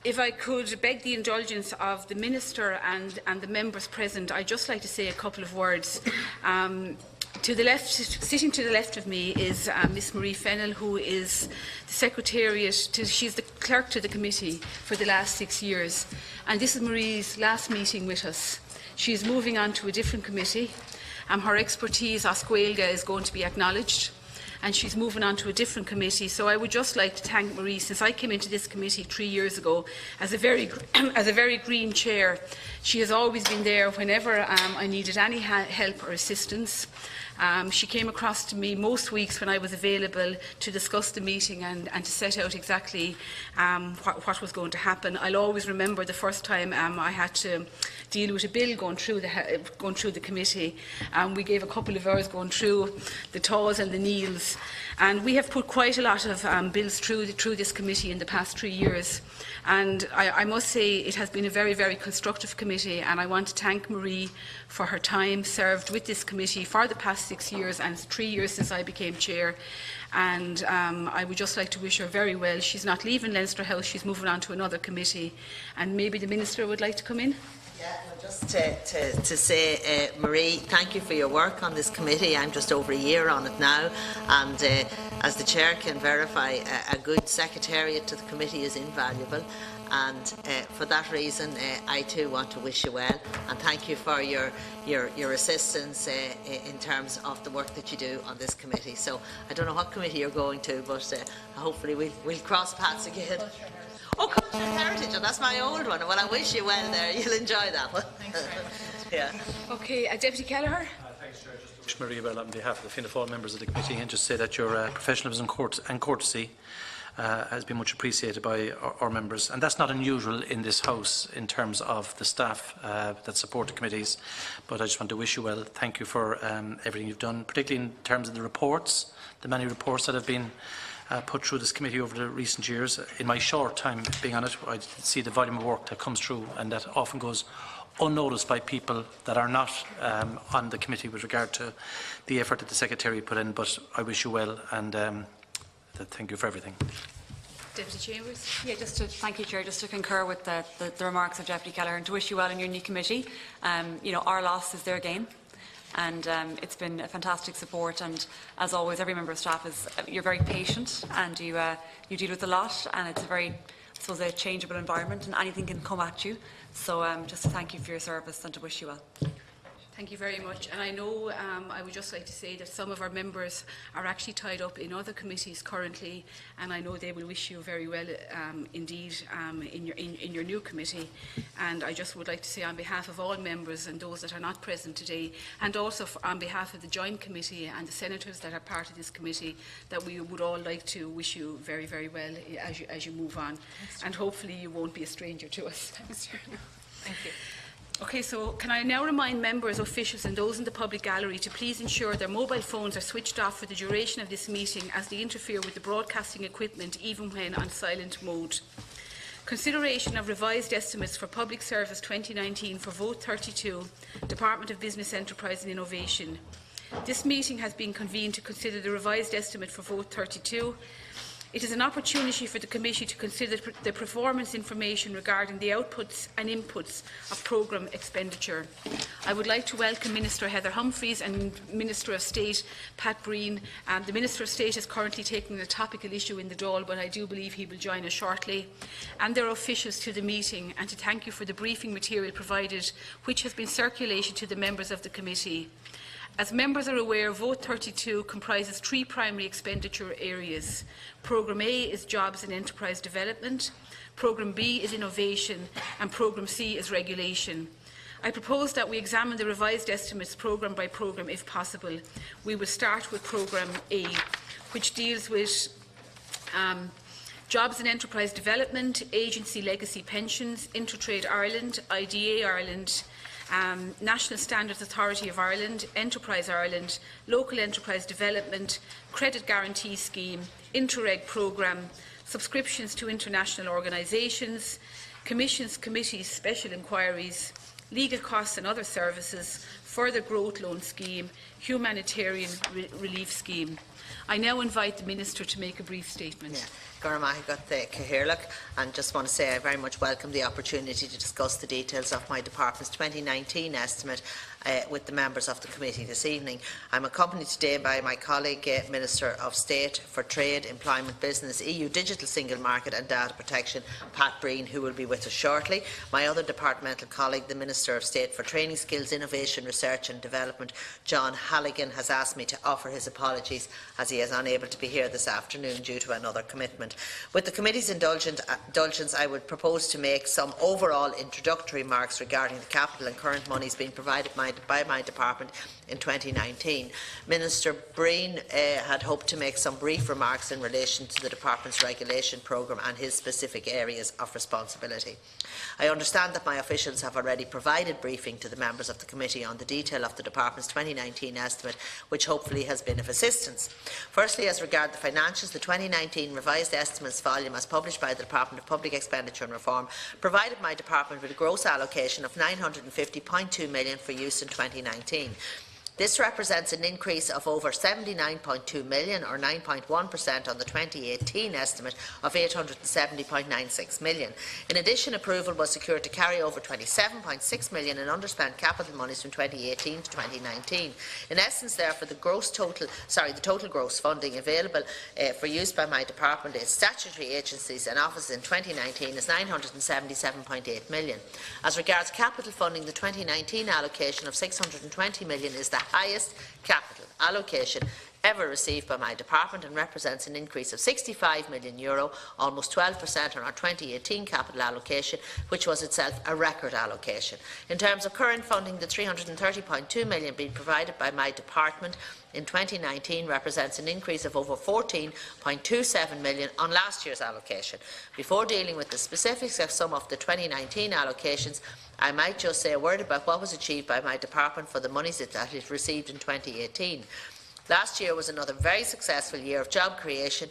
If I could beg the indulgence of the Minister and the members present, I'd just like to say a couple of words. To the left, sitting to the left of me is Miss Marie Fennell, who is the Secretariat. She's the clerk to the committee for the last 6 years, and this is Marie's last meeting with us. She is moving on to a different committee. Her expertise as Gaeilge is going to be acknowledged, and she's moving on to a different committee. So I would just like to thank Marie, since I came into this committee 3 years ago as a very green chair. She has always been there whenever I needed any help or assistance. She came across to me most weeks when I was available to discuss the meeting and to set out exactly what was going to happen. I'll always remember the first time I had to deal with a bill going through the committee. We gave a couple of hours going through the taws and the kneels, and we have put quite a lot of bills through this committee in the past 3 years. And I must say it has been a very, very constructive committee, and I want to thank Marie for her time served with this committee for the past 6 years and 3 years since I became chair. And I would just like to wish her very well. She's not leaving Leinster House, she's moving on to another committee. And maybe the Minister would like to come in? Yeah, well, just to say, Marie, thank you for your work on this committee. I'm just over a year on it now, and as the Chair can verify, a good secretariat to the committee is invaluable. And for that reason, I too want to wish you well and thank you for your assistance in terms of the work that you do on this committee. So I don't know what committee you're going to, but hopefully we'll cross paths again. Oh, Culture and Heritage, and that's my old one. Well, I wish you well there. You'll enjoy that one. Thanks very much. Yeah. Okay, Deputy Kelleher. Thanks, Chair. Just to wish Marie well on behalf of the Fianna Fáil members of the committee, and just say that your professionalism and courtesy has been much appreciated by our members, and that's not unusual in this House in terms of the staff that support the committees. But I just want to wish you well. Thank you for everything you've done, particularly in terms of the reports, the many reports that have been put through this committee over the recent years. In my short time being on it, I see the volume of work that comes through, and that often goes unnoticed by people that are not on the committee with regard to the effort that the Secretariat put in. But I wish you well, and thank you for everything. Deputy Chambers. Yeah, just to thank you, Chair. Just to concur with the remarks of Deputy Kelleher, and to wish you well in your new committee. You know, our loss is their gain. And it's been a fantastic support, and as always, every member of staff you're very patient, and you deal with a lot, and it's a very, I suppose, a changeable environment, and anything can come at you. So just to thank you for your service and to wish you well. Thank you very much. And I know I would just like to say that some of our members are actually tied up in other committees currently, and I know they will wish you very well indeed in your new committee. And I just would like to say on behalf of all members and those that are not present today, and also on behalf of the Joint Committee and the senators that are part of this committee, that we would all like to wish you very, very well as you move on. And hopefully you won't be a stranger to us. Thank you. Okay, so can I now remind members, officials and those in the public gallery to please ensure their mobile phones are switched off for the duration of this meeting, as they interfere with the broadcasting equipment even when on silent mode. Consideration of revised estimates for Public Service 2019 for Vote 32, Department of Business, Enterprise and Innovation. This meeting has been convened to consider the revised estimate for Vote 32. It is an opportunity for the Committee to consider the performance information regarding the outputs and inputs of programme expenditure. I would like to welcome Minister Heather Humphreys and Minister of State Pat Breen. The Minister of State is currently taking a topical issue in the Dáil, but I do believe he will join us shortly, and their officials to the meeting, and to thank you for the briefing material provided, which has been circulated to the members of the Committee. As members are aware, Vote 32 comprises 3 primary expenditure areas. Programme A is Jobs and Enterprise Development, Programme B is Innovation, and Programme C is Regulation. I propose that we examine the revised estimates programme by programme if possible. We will start with Programme A, which deals with Jobs and Enterprise Development, Agency Legacy Pensions, Intertrade Ireland, IDA Ireland, National Standards Authority of Ireland, Enterprise Ireland, Local Enterprise Development, Credit Guarantee Scheme, Interreg Programme, subscriptions to international organisations, commissions, committees, special inquiries, legal costs and other services, further growth loan scheme, humanitarian relief scheme. I now invite the Minister to make a brief statement. Yeah. Goramahi got the Kelleher, and just want to say I very much welcome the opportunity to discuss the details of my department's 2019 estimate with the members of the committee this evening. I'm accompanied today by my colleague, Minister of State for Trade, Employment, Business, EU Digital Single Market and Data Protection, Pat Breen, who will be with us shortly. My other departmental colleague, the Minister of State for Training, Skills, Innovation, Research and Development, John Halligan, has asked me to offer his apologies as he is unable to be here this afternoon due to another commitment. With the committee's indulgence, I would propose to make some overall introductory remarks regarding the capital and current monies being provided by my department in 2019. Minister Breen had hoped to make some brief remarks in relation to the department's regulation programme and his specific areas of responsibility. I understand that my officials have already provided briefing to the members of the committee on the detail of the department's 2019 estimate, which hopefully has been of assistance. Firstly, as regards the financials, the 2019 revised estimates volume as published by the Department of Public Expenditure and Reform provided my department with a gross allocation of €950.2 million for use in 2019. This represents an increase of over €79.2 million, or 9.1% on the 2018 estimate of €870.96 million. In addition, approval was secured to carry over €27.6 million in underspent capital monies from 2018 to 2019. In essence, therefore, the total gross funding available for use by my department, its statutory agencies and offices in 2019 is €977.8 million. As regards capital funding, the 2019 allocation of €620 million is the highest capital allocation ever received by my department and represents an increase of €65 million, almost 12% on our 2018 capital allocation, which was itself a record allocation. In terms of current funding, the €330.2 million being provided by my department in 2019 represents an increase of over €14.27 million on last year's allocation. Before dealing with the specifics of some of the 2019 allocations, I might just say a word about what was achieved by my department for the monies that it received in 2018. Last year was another very successful year of job creation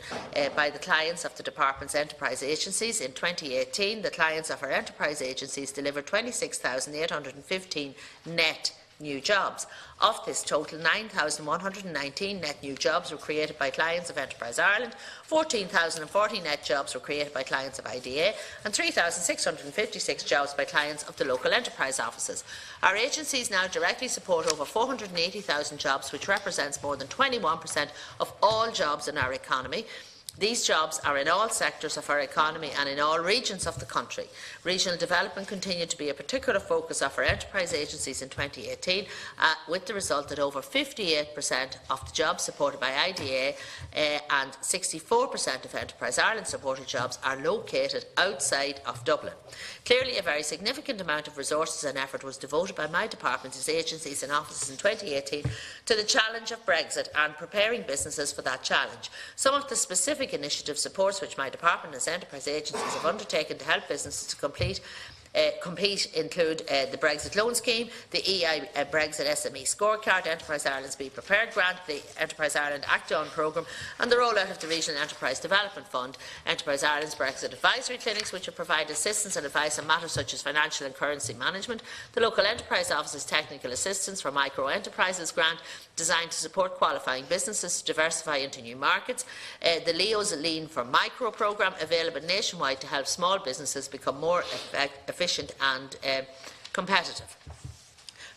by the clients of the department's enterprise agencies. In 2018, the clients of our enterprise agencies delivered 26,815 net new jobs. Of this total, 9,119 net new jobs were created by clients of Enterprise Ireland, 14,040 net jobs were created by clients of IDA, and 3,656 jobs by clients of the local enterprise offices. Our agencies now directly support over 480,000 jobs, which represents more than 21% of all jobs in our economy. These jobs are in all sectors of our economy and in all regions of the country. Regional development continued to be a particular focus of our enterprise agencies in 2018, with the result that over 58% of the jobs supported by IDA and 64% of Enterprise Ireland supported jobs are located outside of Dublin. Clearly, a very significant amount of resources and effort was devoted by my department's agencies and offices in 2018 to the challenge of Brexit and preparing businesses for that challenge. Some of the specific initiative supports which my department and enterprise agencies have undertaken to help businesses to compete include the Brexit Loan Scheme, the EI Brexit SME Scorecard, Enterprise Ireland's Be Prepared Grant, the Enterprise Ireland Act On Programme and the rollout of the Regional Enterprise Development Fund, Enterprise Ireland's Brexit Advisory Clinics, which will provide assistance and advice on matters such as financial and currency management, the Local Enterprise Office's Technical Assistance for Micro Enterprises Grant, designed to support qualifying businesses to diversify into new markets, the Leo's Lean for Micro programme, available nationwide to help small businesses become more efficient and competitive.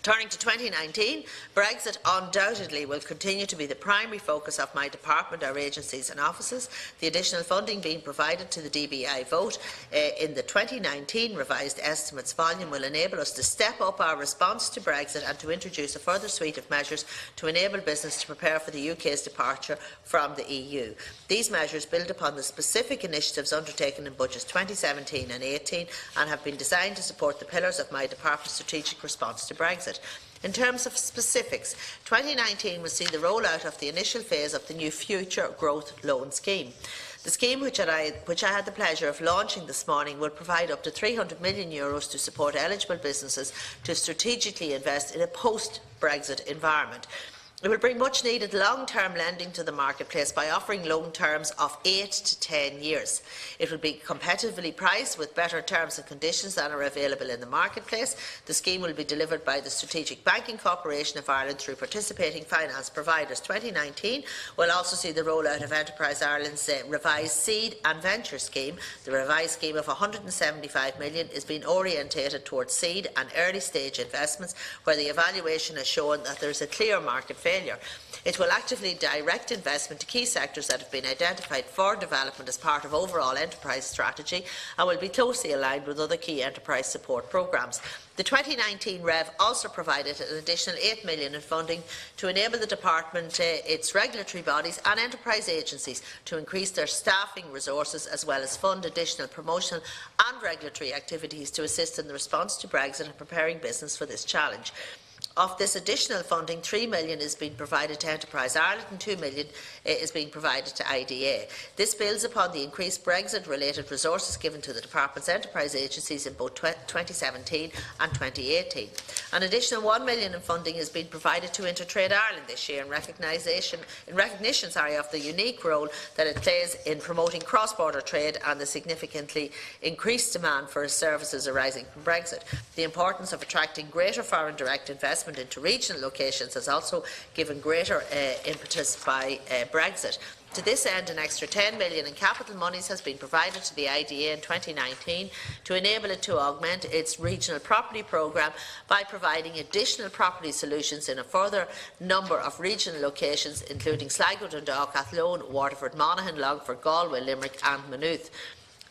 Turning to 2019, Brexit undoubtedly will continue to be the primary focus of my department, our agencies and offices. The additional funding being provided to the DBI vote in the 2019 revised estimates volume will enable us to step up our response to Brexit and to introduce a further suite of measures to enable business to prepare for the UK's departure from the EU. These measures build upon the specific initiatives undertaken in budgets 2017 and 18 and have been designed to support the pillars of my department's strategic response to Brexit. In terms of specifics, 2019 will see the rollout of the initial phase of the new Future Growth Loan Scheme. The scheme, which I had the pleasure of launching this morning, will provide up to €300 million to support eligible businesses to strategically invest in a post-Brexit environment. It will bring much needed long-term lending to the marketplace by offering loan terms of 8 to 10 years. It will be competitively priced with better terms and conditions than are available in the marketplace. The scheme will be delivered by the Strategic Banking Corporation of Ireland through participating finance providers. 2019 will also see the rollout of Enterprise Ireland's revised seed and venture scheme. The revised scheme of €175 million is being orientated towards seed and early stage investments where the evaluation has shown that there is a clear market failure. It will actively direct investment to key sectors that have been identified for development as part of overall enterprise strategy and will be closely aligned with other key enterprise support programmes. The 2019 REV also provided an additional €8 million in funding to enable the Department, its regulatory bodies and enterprise agencies to increase their staffing resources as well as fund additional promotional and regulatory activities to assist in the response to Brexit and preparing business for this challenge. Of this additional funding, €3 million is being provided to Enterprise Ireland and €2 million is being provided to IDA. This builds upon the increased Brexit-related resources given to the Department's enterprise agencies in both 2017 and 2018. An additional €1 million in funding is being provided to Intertrade Ireland this year in recognition of the unique role that it plays in promoting cross-border trade and the significantly increased demand for its services arising from Brexit. The importance of attracting greater foreign direct investment into regional locations has also given greater impetus by Brexit. To this end, an extra €10 million in capital monies has been provided to the IDA in 2019 to enable it to augment its regional property programme by providing additional property solutions in a further number of regional locations, including Sligo, Dundalk, Athlone, Waterford, Monaghan, Longford, Galway, Limerick and Maynooth,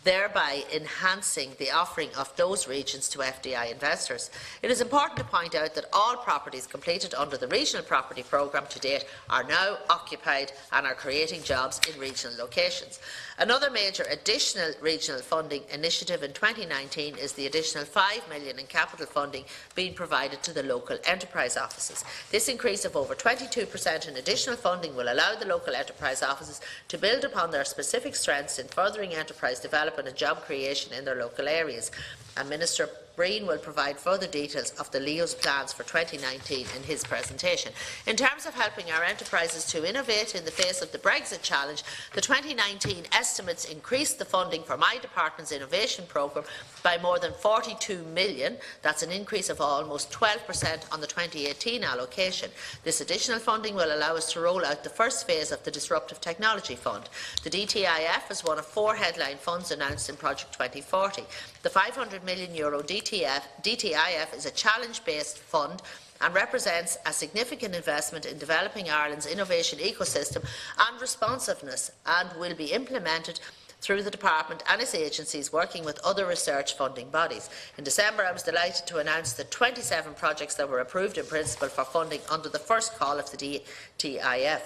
thereby enhancing the offering of those regions to FDI investors. It is important to point out that all properties completed under the Regional Property Programme to date are now occupied and are creating jobs in regional locations. Another major additional regional funding initiative in 2019 is the additional €5 million in capital funding being provided to the local enterprise offices. This increase of over 22% in additional funding will allow the local enterprise offices to build upon their specific strengths in furthering enterprise development and job creation in their local areas. And Minister Breen will provide further details of the LEO's plans for 2019 in his presentation. In terms of helping our enterprises to innovate in the face of the Brexit challenge, the 2019 estimates increased the funding for my department's innovation programme by more than €42 million. That's an increase of almost 12% on the 2018 allocation. This additional funding will allow us to roll out the first phase of the Disruptive Technology Fund. The DTIF is one of 4 headline funds announced in Project 2040. The €500 million DTIF is a challenge-based fund and represents a significant investment in developing Ireland's innovation ecosystem and responsiveness, and will be implemented through the Department and its agencies working with other research funding bodies. In December, I was delighted to announce the 27 projects that were approved in principle for funding under the first call of the DTIF.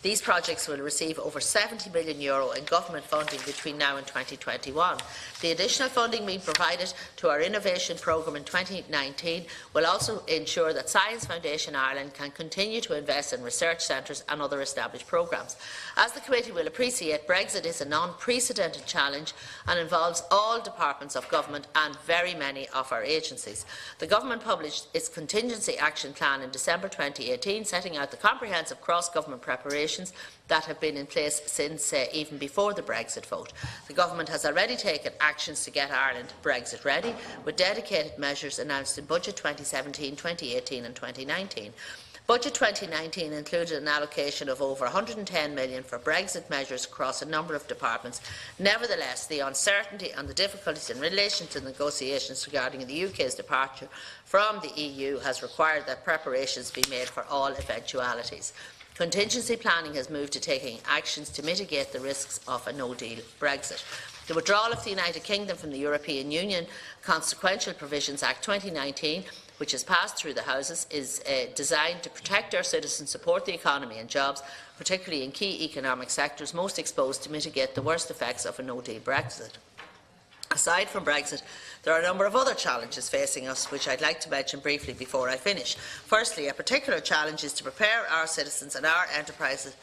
These projects will receive over €70 million in government funding between now and 2021. The additional funding being provided to our innovation programme in 2019 will also ensure that Science Foundation Ireland can continue to invest in research centres and other established programmes. As the committee will appreciate, Brexit is an unprecedented challenge and involves all departments of government and very many of our agencies. The government published its contingency action plan in December 2018, setting out the comprehensive cross-government preparations that have been in place since even before the Brexit vote. The government has already taken actions to get Ireland Brexit ready, with dedicated measures announced in Budget 2017, 2018 and 2019. Budget 2019 included an allocation of over €110 million for Brexit measures across a number of departments. Nevertheless, the uncertainty and the difficulties in relation to negotiations regarding the UK's departure from the EU has required that preparations be made for all eventualities. Contingency planning has moved to taking actions to mitigate the risks of a no-deal Brexit. The withdrawal of the United Kingdom from the European Union Consequential Provisions Act 2019, which has passed through the Houses, is designed to protect our citizens, support the economy and jobs, particularly in key economic sectors most exposed, to mitigate the worst effects of a no-deal Brexit. Aside from Brexit, there are a number of other challenges facing us, which I'd like to mention briefly before I finish. Firstly, a particular challenge is to prepare our citizens and our enterprises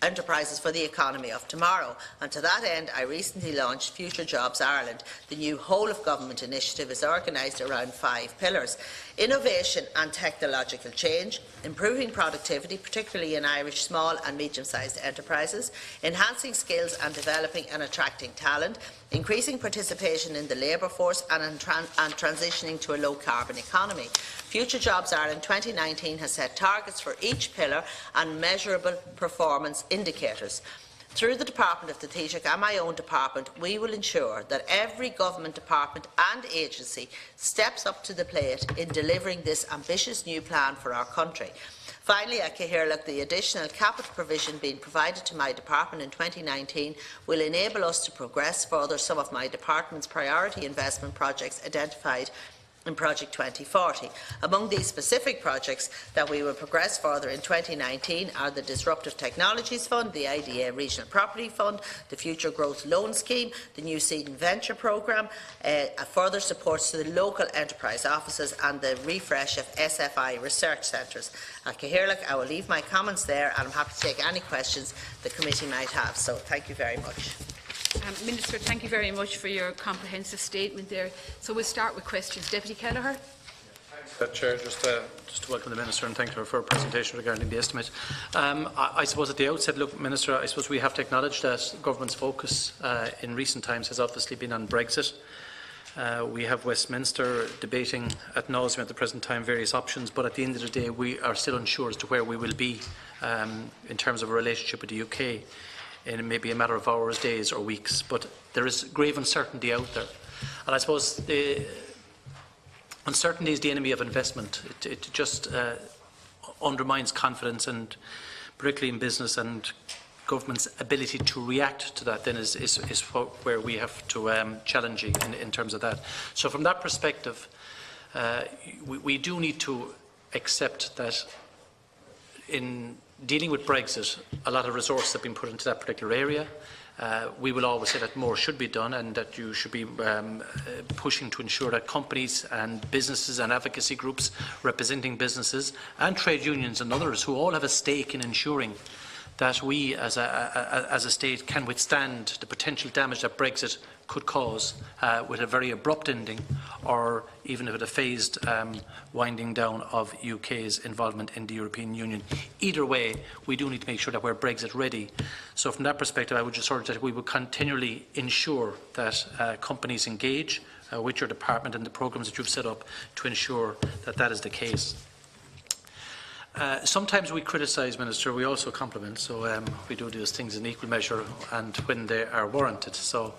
enterprises for the economy of tomorrow. And to that end, I recently launched Future Jobs Ireland. The new whole-of-government initiative is organised around 5 pillars: innovation and technological change, improving productivity, particularly in Irish small and medium-sized enterprises, enhancing skills and developing and attracting talent, increasing participation in the labour force, and transitioning to a low-carbon economy. Future Jobs Ireland 2019 has set targets for each pillar and measurable performance indicators. Through the Department of the Taoiseach and my own department, we will ensure that every government department and agency steps up to the plate in delivering this ambitious new plan for our country. Finally, at Kelleher, the additional capital provision being provided to my department in 2019 will enable us to progress further some of my department's priority investment projects identified in Project 2040. Among these specific projects that we will progress further in 2019 are the Disruptive Technologies Fund, the IDA Regional Property Fund, the Future Growth Loan Scheme, the New Seed and Venture Programme, further supports to the local enterprise offices, and the refresh of SFI research centres. At Kelleher, I will leave my comments there, and I'm happy to take any questions the committee might have. So thank you very much. Minister, thank you very much for your comprehensive statement there. So we'll start with questions. Deputy Kelleher. Chair, just to welcome the Minister and thank her for her presentation regarding the estimate. I suppose at the outset, look, Minister, I suppose we have to acknowledge that government's focus in recent times has obviously been on Brexit. We have Westminster debating ad nauseam at the present time various options, but at the end of the day we are still unsure as to where we will be in terms of a relationship with the UK. In maybe a matter of hours, days or weeks, but there is grave uncertainty out there. And I suppose the uncertainty is the enemy of investment. It just undermines confidence, and particularly in business, and government's ability to react to that then is where we have to challenge you in terms of that. So from that perspective, we do need to accept that in dealing with Brexit, a lot of resources have been put into that particular area. We will always say that more should be done, and that you should be pushing to ensure that companies and businesses and advocacy groups representing businesses and trade unions and others who all have a stake in ensuring that we as a state can withstand the potential damage that Brexit could cause with a very abrupt ending, or even with a phased winding down of UK's involvement in the European Union. Either way, we do need to make sure that we're Brexit ready. So from that perspective, I would just urge that we will continually ensure that companies engage with your department and the programmes that you've set up to ensure that that is the case. Sometimes we criticise, Minister, we also compliment, so we do those things in equal measure and when they are warranted. So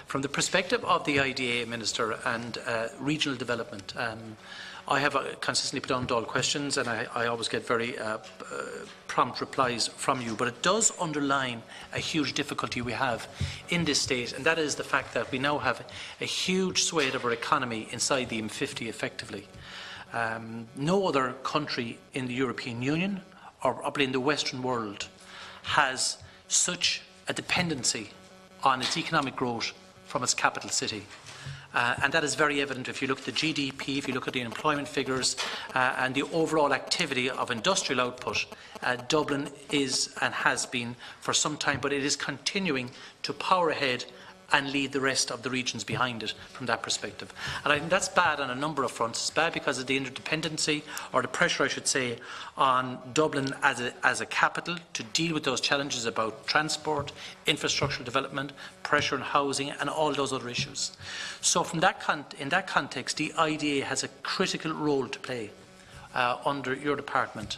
from the perspective of the IDA, Minister, and regional development, I have consistently put on all questions, and I always get very prompt replies from you, but it does underline a huge difficulty we have in this state, and that is the fact that we now have a huge swathe of our economy inside the M50 effectively. No other country in the European Union, or probably in the Western world, has such a dependency on its economic growth from its capital city. And that is very evident if you look at the GDP, if you look at the employment figures and the overall activity of industrial output. Dublin is and has been for some time, but it is continuing to power ahead and lead the rest of the regions behind it from that perspective. And I think that's bad on a number of fronts. It's bad because of the interdependency, or the pressure I should say, on Dublin as a capital to deal with those challenges about transport, infrastructural development, pressure on housing and all those other issues. So from in that context, the IDA has a critical role to play under your department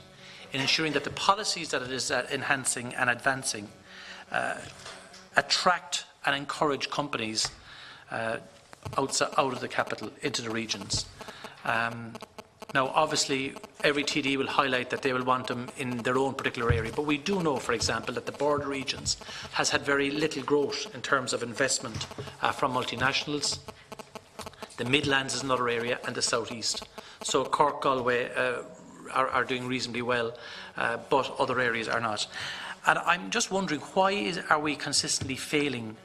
in ensuring that the policies that it is enhancing and advancing attract and encourage companies out of the capital into the regions. Now, obviously, every TD will highlight that they will want them in their own particular area, but we do know, for example, that the border regions has had very little growth in terms of investment from multinationals. The Midlands is another area, and the South East. So Cork, Galway are doing reasonably well, but other areas are not. And I'm just wondering, why are we consistently failing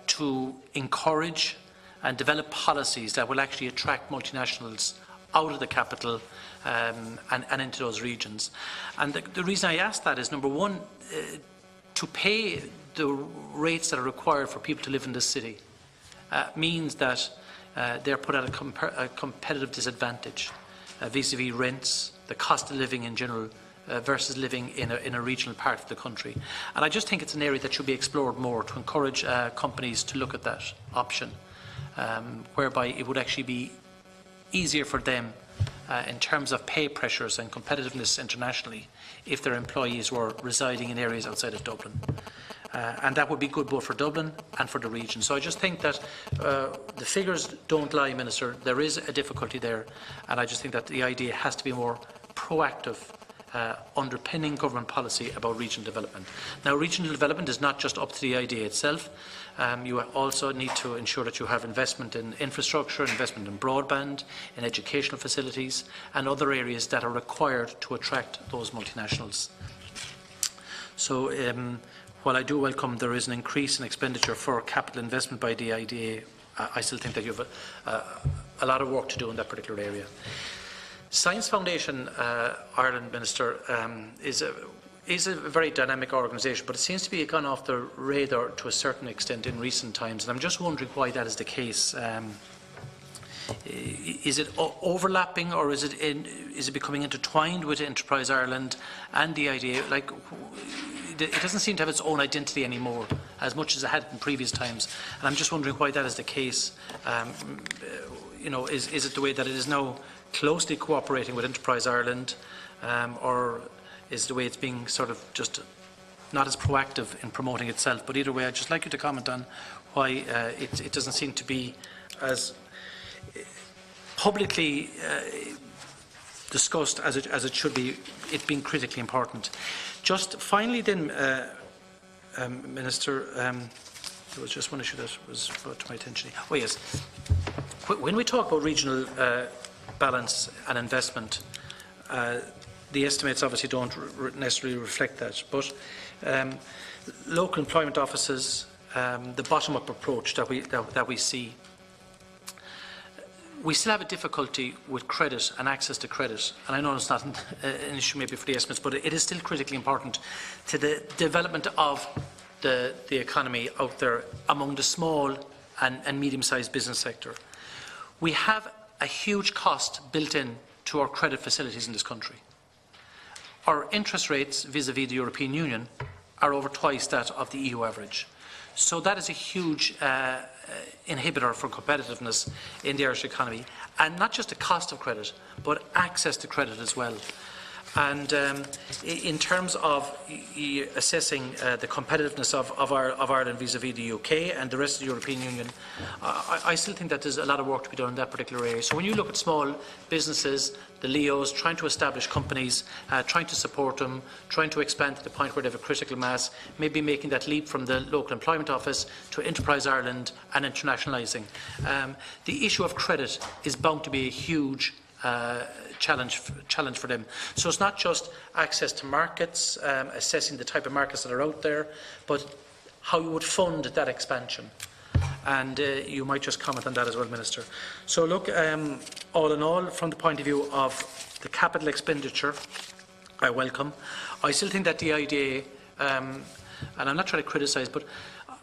to encourage and develop policies that will actually attract multinationals out of the capital and into those regions. And the reason I ask that is, number one, to pay the rates that are required for people to live in this city means that they're put at a competitive disadvantage vis-à-vis rents, the cost of living in general, versus living in a regional part of the country. And I just think it's an area that should be explored more to encourage companies to look at that option, whereby it would actually be easier for them in terms of pay pressures and competitiveness internationally if their employees were residing in areas outside of Dublin. And that would be good both for Dublin and for the region. So I just think that the figures don't lie, Minister. There is a difficulty there, and I just think that the idea has to be more proactive, underpinning government policy about regional development. Now, regional development is not just up to the idea itself. You also need to ensure that you have investment in infrastructure, investment in broadband, in educational facilities, and other areas that are required to attract those multinationals. So, while I do welcome there is an increase in expenditure for capital investment by the IDA, I still think that you have a lot of work to do in that particular area. Science Foundation Ireland, Minister, is a very dynamic organisation, but it seems to be gone off the radar to a certain extent in recent times, and I'm just wondering why that is the case. Is it overlapping, or is it becoming intertwined with Enterprise Ireland and the idea? Like, it doesn't seem to have its own identity anymore, as much as it had in previous times. And I'm just wondering why that is the case. You know, is it the way that it is now closely cooperating with Enterprise Ireland, or is it the way it's being sort of just not as proactive in promoting itself? But either way, I'd just like you to comment on why it doesn't seem to be as publicly discussed as it should be, it being critically important. Just finally then, Minister, there was just one issue that was brought to my attention. Oh yes, when we talk about regional balance and investment, the estimates obviously don't necessarily reflect that, but local employment offices, the bottom-up approach that we see, we still have a difficulty with credit and access to credit, and I know it's not an issue maybe for the estimates, but it is still critically important to the development of the economy out there among the small and medium-sized business sector. We have a huge cost built in to our credit facilities in this country. Our interest rates vis-à-vis the European Union are over twice that of the EU average. So that is a huge inhibitor for competitiveness in the Irish economy, and not just the cost of credit, but access to credit as well. And in terms of assessing the competitiveness of Ireland vis-à-vis the UK and the rest of the European Union, I still think that there's a lot of work to be done in that particular area. So when you look at small businesses, the LEOs, trying to establish companies, trying to support them, trying to expand to the point where they have a critical mass, maybe making that leap from the local employment office to Enterprise Ireland and internationalising. The issue of credit is bound to be a huge challenge for them. So it's not just access to markets, assessing the type of markets that are out there, but how you would fund that expansion. And you might just comment on that as well, Minister. So look, all in all, from the point of view of the capital expenditure, I welcome. I still think that the idea, and I'm not trying to criticise, but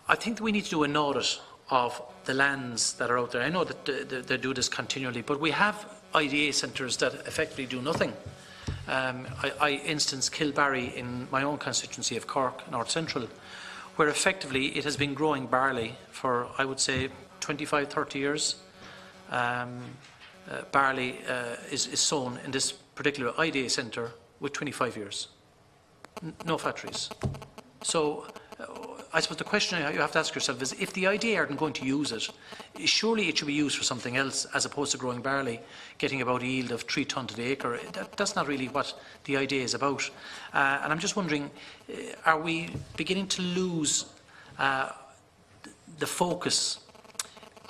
I think that we need to do an audit of the lands that are out there. I know that they do this continually, but we have IDA centres that effectively do nothing. I instance Kilbarry in my own constituency of Cork, North Central, where effectively it has been growing barley for, I would say, 25, 30 years. Barley is sown in this particular IDA centre with 25 years. No factories. So I suppose the question you have to ask yourself is, if the IDA aren't going to use it, surely it should be used for something else as opposed to growing barley, getting about a yield of 3 tonnes to the acre. That's not really what the IDA is about. And I'm just wondering, are we beginning to lose the focus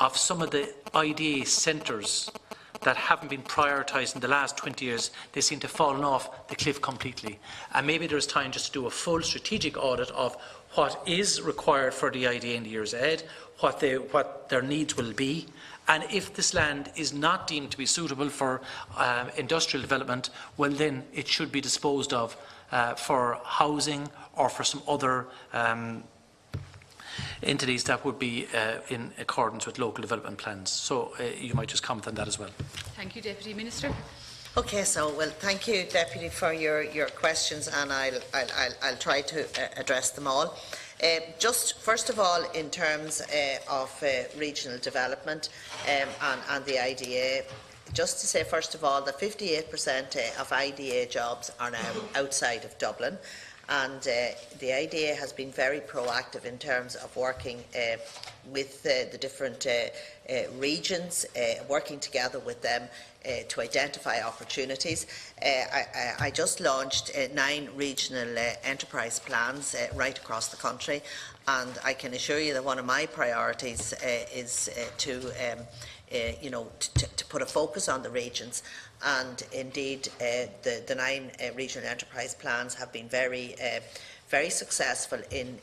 of some of the IDA centres that haven't been prioritised in the last 20 years? They seem to have fallen off the cliff completely. And maybe there's time just to do a full strategic audit of what is required for the IDA in the years ahead, what their needs will be, And if this land is not deemed to be suitable for industrial development, well then it should be disposed of for housing or for some other entities that would be in accordance with local development plans. So you might just comment on that as well. Thank you, Deputy Minister. Okay, so well, thank you, Deputy, for your questions, and I'll try to address them all. Just first of all, in terms of regional development and the IDA, just to say first of all that 58% of IDA jobs are now outside of Dublin, and the IDA has been very proactive in terms of working with the different regions, working together with them to identify opportunities. I just launched 9 regional enterprise plans right across the country, and I can assure you that one of my priorities is to put a focus on the regions. And indeed, the 9 regional enterprise plans have been very successful in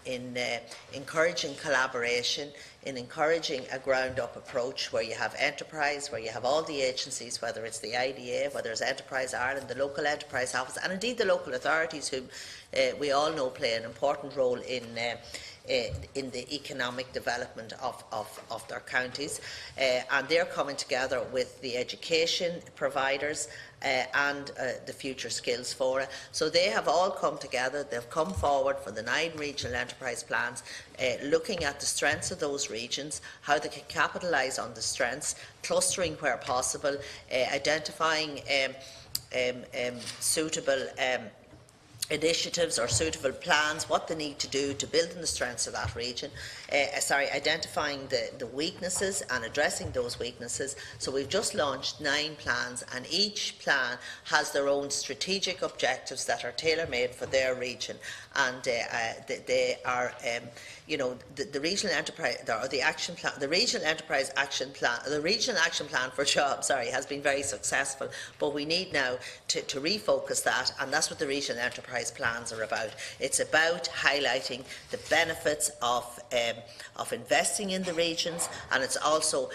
encouraging collaboration, in encouraging a ground-up approach where you have enterprise, where you have all the agencies, whether it's the IDA, whether it's Enterprise Ireland, the local enterprise office, and indeed the local authorities, who we all know play an important role in the economic development of their counties, and they're coming together with the education providers and the Future Skills Fora. So they have all come together, they've come forward for the 9 regional enterprise plans, looking at the strengths of those regions, how they can capitalise on the strengths, clustering where possible, identifying suitable initiatives or suitable plans, what they need to do to build on the strengths of that region, identifying the weaknesses and addressing those weaknesses. So we've just launched 9 plans, and each plan has their own strategic objectives that are tailor-made for their region, and they are the regional enterprise, or the action plan, the regional enterprise action plan, the regional action plan for jobs, has been very successful, but we need now to refocus that, and that's what the regional enterprise plans are about. It's about highlighting the benefits of investing in the regions, and it's also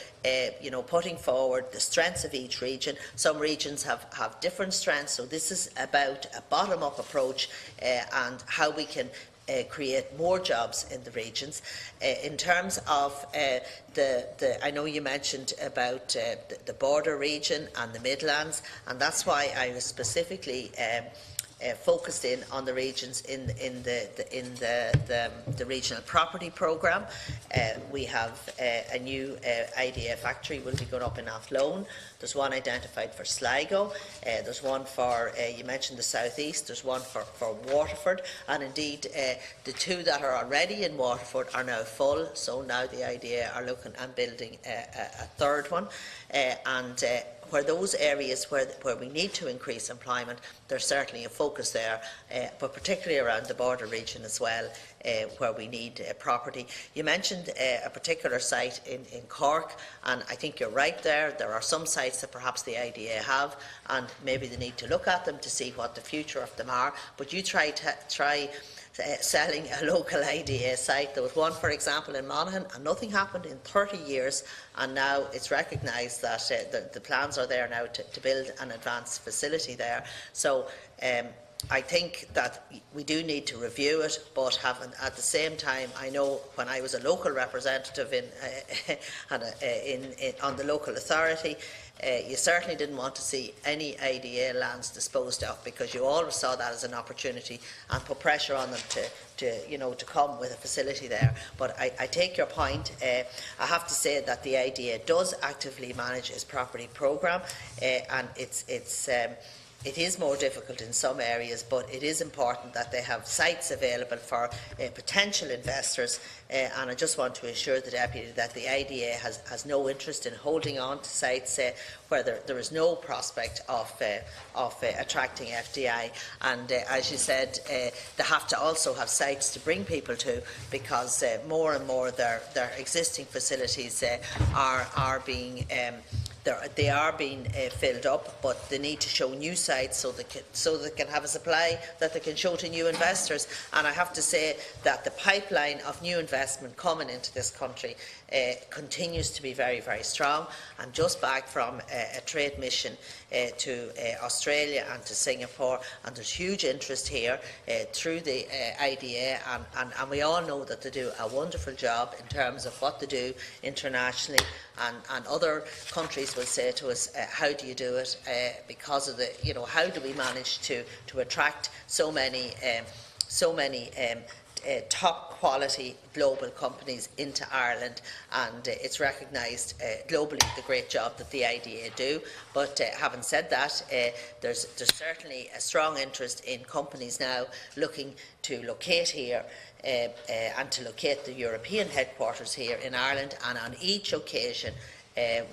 putting forward the strengths of each region. Some regions have different strengths, so this is about a bottom-up approach and how we can create more jobs in the regions. In terms of I know you mentioned about the border region and the Midlands, and that's why I was specifically focused in on the regions in the regional property programme. We have a new IDA factory will be going up in Athlone. There's one identified for Sligo. There's one for, you mentioned the South East, there's one for Waterford, and indeed the 2 that are already in Waterford are now full, so now the IDA are looking and building a 3rd one. Where those areas where we need to increase employment, there's certainly a focus there, but particularly around the border region as well, where we need property. You mentioned a particular site in Cork, and I think you're right there. There are some sites that perhaps the IDA have, and maybe they need to look at them to see what the future of them are. But you try selling a local IDA site. There was one, for example, in Monaghan, and nothing happened in 30 years, and now it's recognised that the plans are there now to build an advanced facility there. So I think that we do need to review it, but at the same time, I know when I was a local representative on the local authority, you certainly didn't want to see any IDA lands disposed of, because you always saw that as an opportunity and put pressure on them to come with a facility there. But I take your point. I have to say that the IDA does actively manage its property programme, and it is more difficult in some areas, but it is important that they have sites available for potential investors, and I just want to assure the Deputy that the IDA has no interest in holding on to sites where there is no prospect of attracting FDI. And as you said, they have to also have sites to bring people to, because more and more their existing facilities are being they are being filled up, but they need to show new sites so they can have a supply that they can show to new investors. And I have to say that the pipeline of new investment coming into this country continues to be very, very strong. I'm just back from a trade mission to Australia and to Singapore, and there's huge interest here through the IDA, and we all know that they do a wonderful job in terms of what they do internationally, and other countries will say to us, how do you do it, because of the, how do we manage to attract so many top quality global companies into Ireland, and it's recognised globally the great job that the IDA do. But having said that, there's certainly a strong interest in companies now looking to locate here and to locate the European headquarters here in Ireland, and on each occasion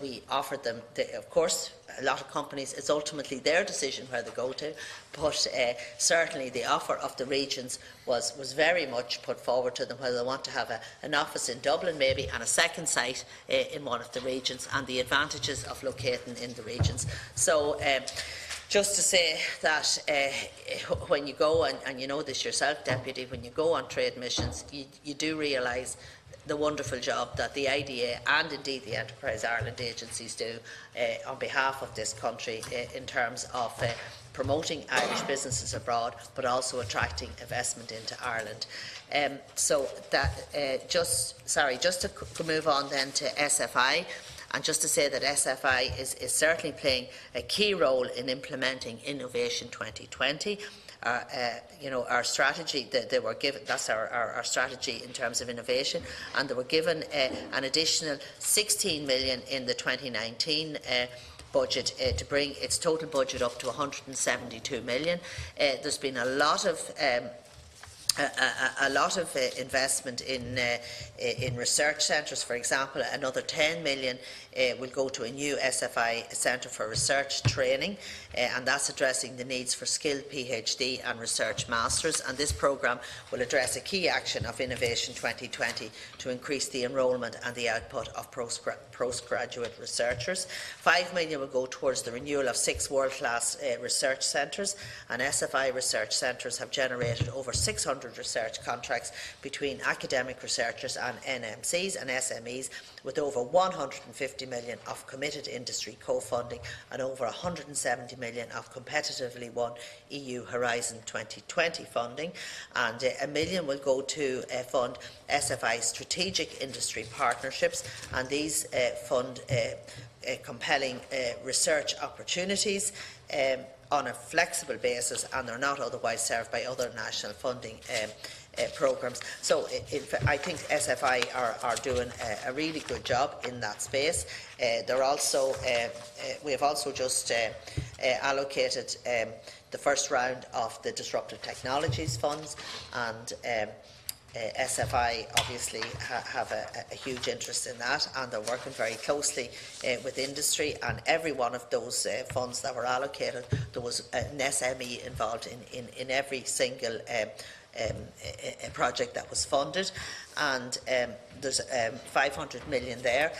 we offered them, of course, a lot of companies, it's ultimately their decision where they go to, but certainly the offer of the regions was very much put forward to them, whether they want to have an office in Dublin maybe and a second site in one of the regions, and the advantages of locating in the regions. So just to say that when you go, and you know this yourself, Deputy, when you go on trade missions, you do realise the wonderful job that the IDA and indeed the Enterprise Ireland agencies do on behalf of this country in terms of promoting Irish businesses abroad, but also attracting investment into Ireland. So that just to move on then to SFI. And just to say that SFI is certainly playing a key role in implementing Innovation 2020. Our strategy, they were given, that's our strategy in terms of innovation, and they were given an additional 16 million in the 2019 budget to bring its total budget up to 172 million. There's been a lot of investment in research centres. For example, another 10 million will go to a new SFI Centre for Research Training, and that's addressing the needs for skilled PhD and research masters. And this programme will address a key action of Innovation 2020 to increase the enrolment and the output of postgraduate researchers. 5 million will go towards the renewal of 6 world-class research centres, and SFI research centres have generated over 600 research contracts between academic researchers and NMCs and SMEs, with over 150 million of committed industry co-funding and over 170 million of competitively won EU Horizon 2020 funding. And $1 million will go to fund SFI strategic industry partnerships, and these fund compelling research opportunities on a flexible basis, and they're not otherwise served by other national funding programmes. So I think SFI are doing a really good job in that space. They're also, we have also just allocated the first round of the Disruptive Technologies funds, and SFI obviously have a huge interest in that, and they're working very closely with industry. And every one of those funds that were allocated, there was an SME involved in every single a project that was funded, and there's 500 million there.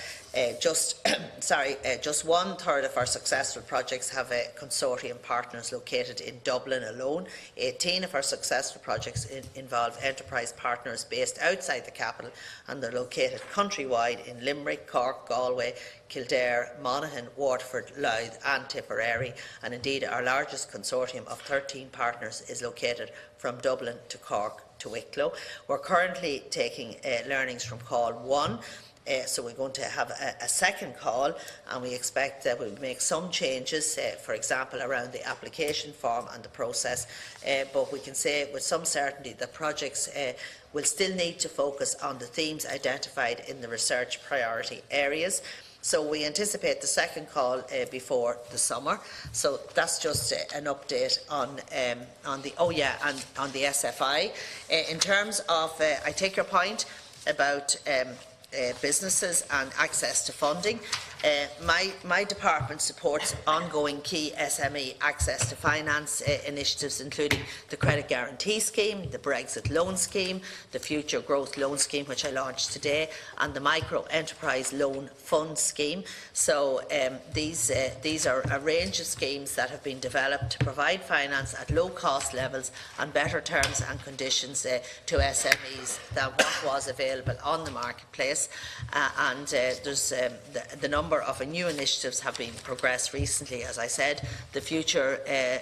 Just 1/3 of our successful projects have consortium partners located in Dublin alone. 18 of our successful projects involve enterprise partners based outside the capital, and they're located countrywide in Limerick, Cork, Galway, Kildare, Monaghan, Waterford, Louth and Tipperary. And indeed our largest consortium of 13 partners is located from Dublin to Cork to Wicklow. We're currently taking learnings from Call 1. So we're going to have a second call, and we expect that we'll make some changes, for example, around the application form and the process. But we can say with some certainty that projects will still need to focus on the themes identified in the research priority areas. So we anticipate the second call before the summer. So that's just an update on the SFI. In terms of, I take your point about businesses and access to funding. My department supports ongoing key SME access to finance initiatives, including the Credit Guarantee Scheme, the Brexit Loan Scheme, the Future Growth Loan Scheme, which I launched today, and the Micro Enterprise Loan Fund Scheme. So these are a range of schemes that have been developed to provide finance at low cost levels and better terms and conditions to SMEs than what was available on the marketplace. There's the number of new initiatives have been progressed recently. As I said, the Future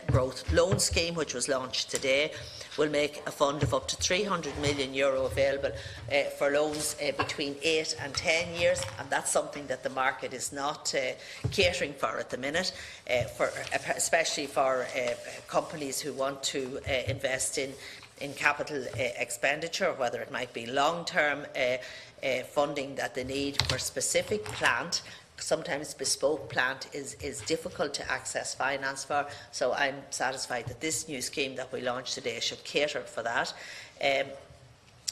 Growth Loan Scheme, which was launched today, will make a fund of up to €300 million available for loans between 8 and 10 years, and that's something that the market is not catering for at the minute, especially for companies who want to invest in capital expenditure, whether it might be long-term funding that they need for specific plant. Sometimes bespoke plant is difficult to access finance for, so I'm satisfied that this new scheme that we launched today should cater for that.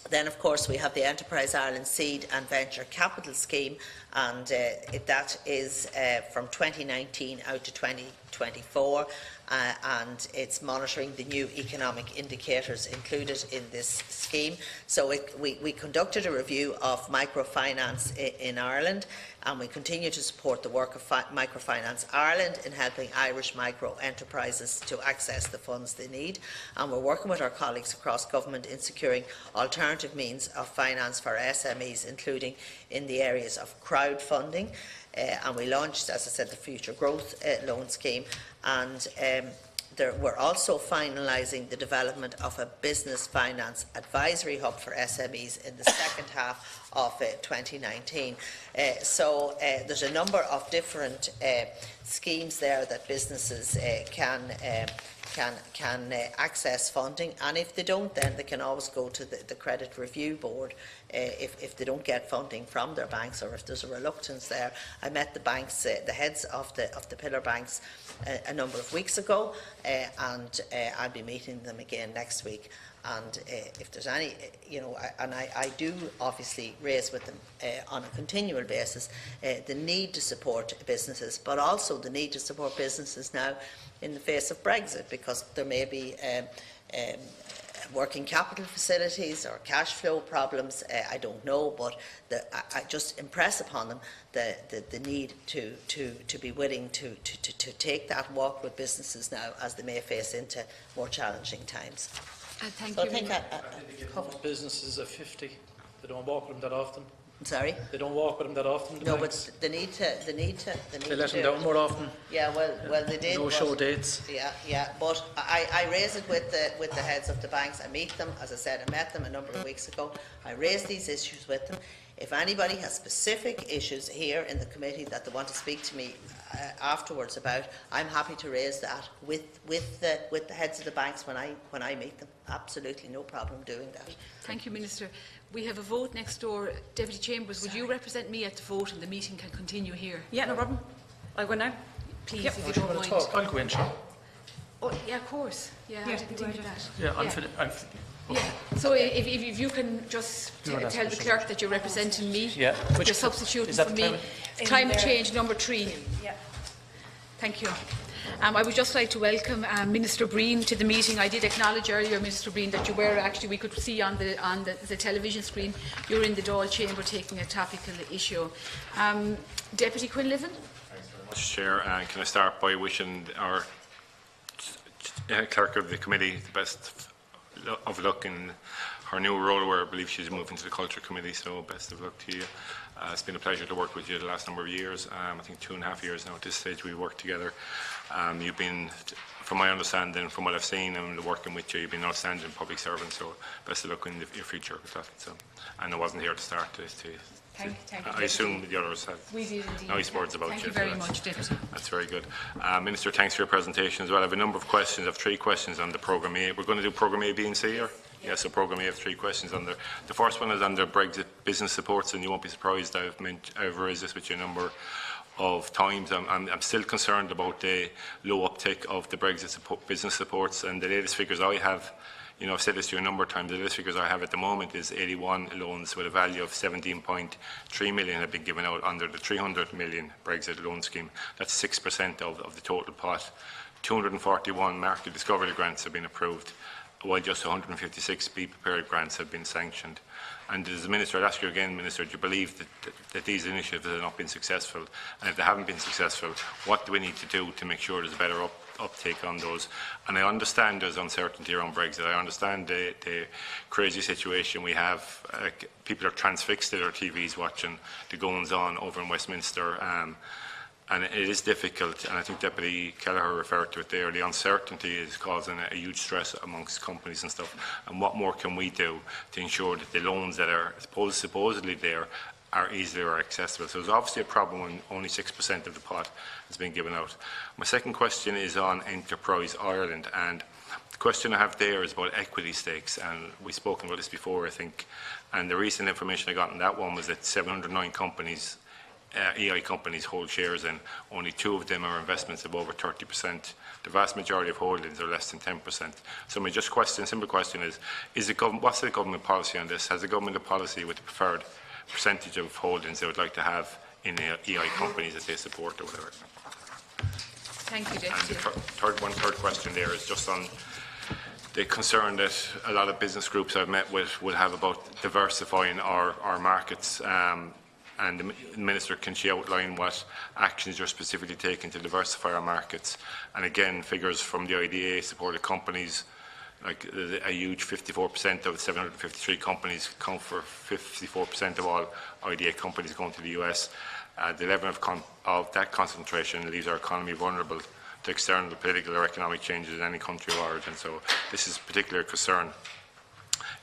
Then, of course, we have the Enterprise Ireland Seed and Venture Capital Scheme, and that is from 2019 out to 2024, and it's monitoring the new economic indicators included in this scheme. So we conducted a review of microfinance in Ireland, and we continue to support the work of Microfinance Ireland in helping Irish micro enterprises to access the funds they need. And we're working with our colleagues across government in securing alternative means of finance for SMEs, including in the areas of crowdfunding. And we launched, as I said, the Future Growth Loan Scheme, and we're also finalising the development of a business finance advisory hub for SMEs in the second half of 2019. So there's a number of different schemes there that businesses can access funding, and if they don't, then they can always go to the Credit Review Board if they don't get funding from their banks, or if there's a reluctance there. I met the banks, the heads of the pillar banks, a number of weeks ago, and I'll be meeting them again next week. And if there's any, I do obviously raise with them on a continual basis the need to support businesses, but also the need to support businesses now in the face of Brexit, because there may be working capital facilities or cash flow problems. I don't know, but I just impress upon them the need to be willing to take that walk with businesses now, as they may face into more challenging times. Thank So you. I think businesses of 50. They don't walk with them that often. I'm sorry? They don't walk with them that often. No, but they need to. They let them down more often. Yeah, well, they did. No show dates. Yeah. But I raise it with the heads of the banks. I meet them, as I said. I met them a number of weeks ago. I raised these issues with them. If anybody has specific issues here in the committee that they want to speak to me afterwards about, I'm happy to raise that with the heads of the banks when I meet them. Absolutely no problem doing that. Thank you, Minister. We have a vote next door. Deputy Chambers, would you represent me at the vote, and the meeting can continue here? Yeah, no problem. I'll go now. Please, Yep. if you don't mind. I'll go in, sure. Oh, yeah, of course. Yeah, I Yeah, didn't go think of ahead. that. Yeah, I'm Yeah. So if you can just tell the clerk that you're representing me, Yeah. you're substituting is that for the me. Climate change number 3. Yeah. Thank you. I would just like to welcome Minister Breen to the meeting. I did acknowledge earlier, Minister Breen, that you were actually, we could see on the television screen, you're in the Dáil chamber taking a topical issue. Deputy Quinlivan? Thanks very much, Chair. And can I start by wishing our clerk of the committee the best of luck in her new role, where I believe she's moving to the Culture Committee, so best of luck to you. It's been a pleasure to work with you the last number of years. I think 2.5 years now at this stage we've worked together. You've been, from my understanding, from what I've seen and working with you, you've been an outstanding public servant, so best of luck in your future with that. So, and I wasn't here to start this. Thank you, I assume the others have we did indeed. nice words about Thank you. you very much, Deputy. That's very good. Minister, thanks for your presentation as well. I have a number of questions. I have 3 questions on the programme A. We're going to do programme A, B and C, or? Yeah, so programme A, I have 3 questions on there. The first one is under Brexit business supports, and you won't be surprised I've raised this with you a number of times. I'm still concerned about the low uptake of the Brexit business supports, and the latest figures I have, You know, I've said this to you a number of times. The list figures I have at the moment is 81 loans with a value of 17.3 million have been given out under the 300 million Brexit loan scheme. That's 6% of the total pot. 241 market discovery grants have been approved, while just 156 Be Prepared grants have been sanctioned. And as the Minister, I'd ask you again, Minister, do you believe that these initiatives have not been successful? And if they haven't been successful, what do we need to do to make sure there's a better uptake on those? And I understand there's uncertainty around Brexit. I understand the crazy situation we have. People are transfixed at their TVs watching the goings-on over in Westminster. And it is difficult, and I think Deputy Kelleher referred to it there. The uncertainty is causing a huge stress amongst companies and stuff. And what more can we do to ensure that the loans that are supposedly there are easily accessible? So there's obviously a problem when only 6% of the pot has been given out. My second question is on Enterprise Ireland, and the question I have there is about equity stakes, and we've spoken about this before, I think. And the recent information I got on that one was that 709 companies, EI companies, hold shares in. Only 2 of them are investments of over 30%. The vast majority of holdings are less than 10%. So my simple question is what's the government policy on this? Has the government a policy with the preferred percentage of holdings they would like to have in EI companies that they support or whatever? Thank you, And Deputy. the third question there is just on the concern that a lot of business groups I've met with will have about diversifying our markets. And the Minister, can she outline what actions you're specifically taking to diversify our markets? And again, figures from the IDA supported companies, like a huge 54% of 753 companies count for 54% of all IDA companies going to the US. The level of that concentration leaves our economy vulnerable to external political or economic changes in any country of origin. So this is a particular concern.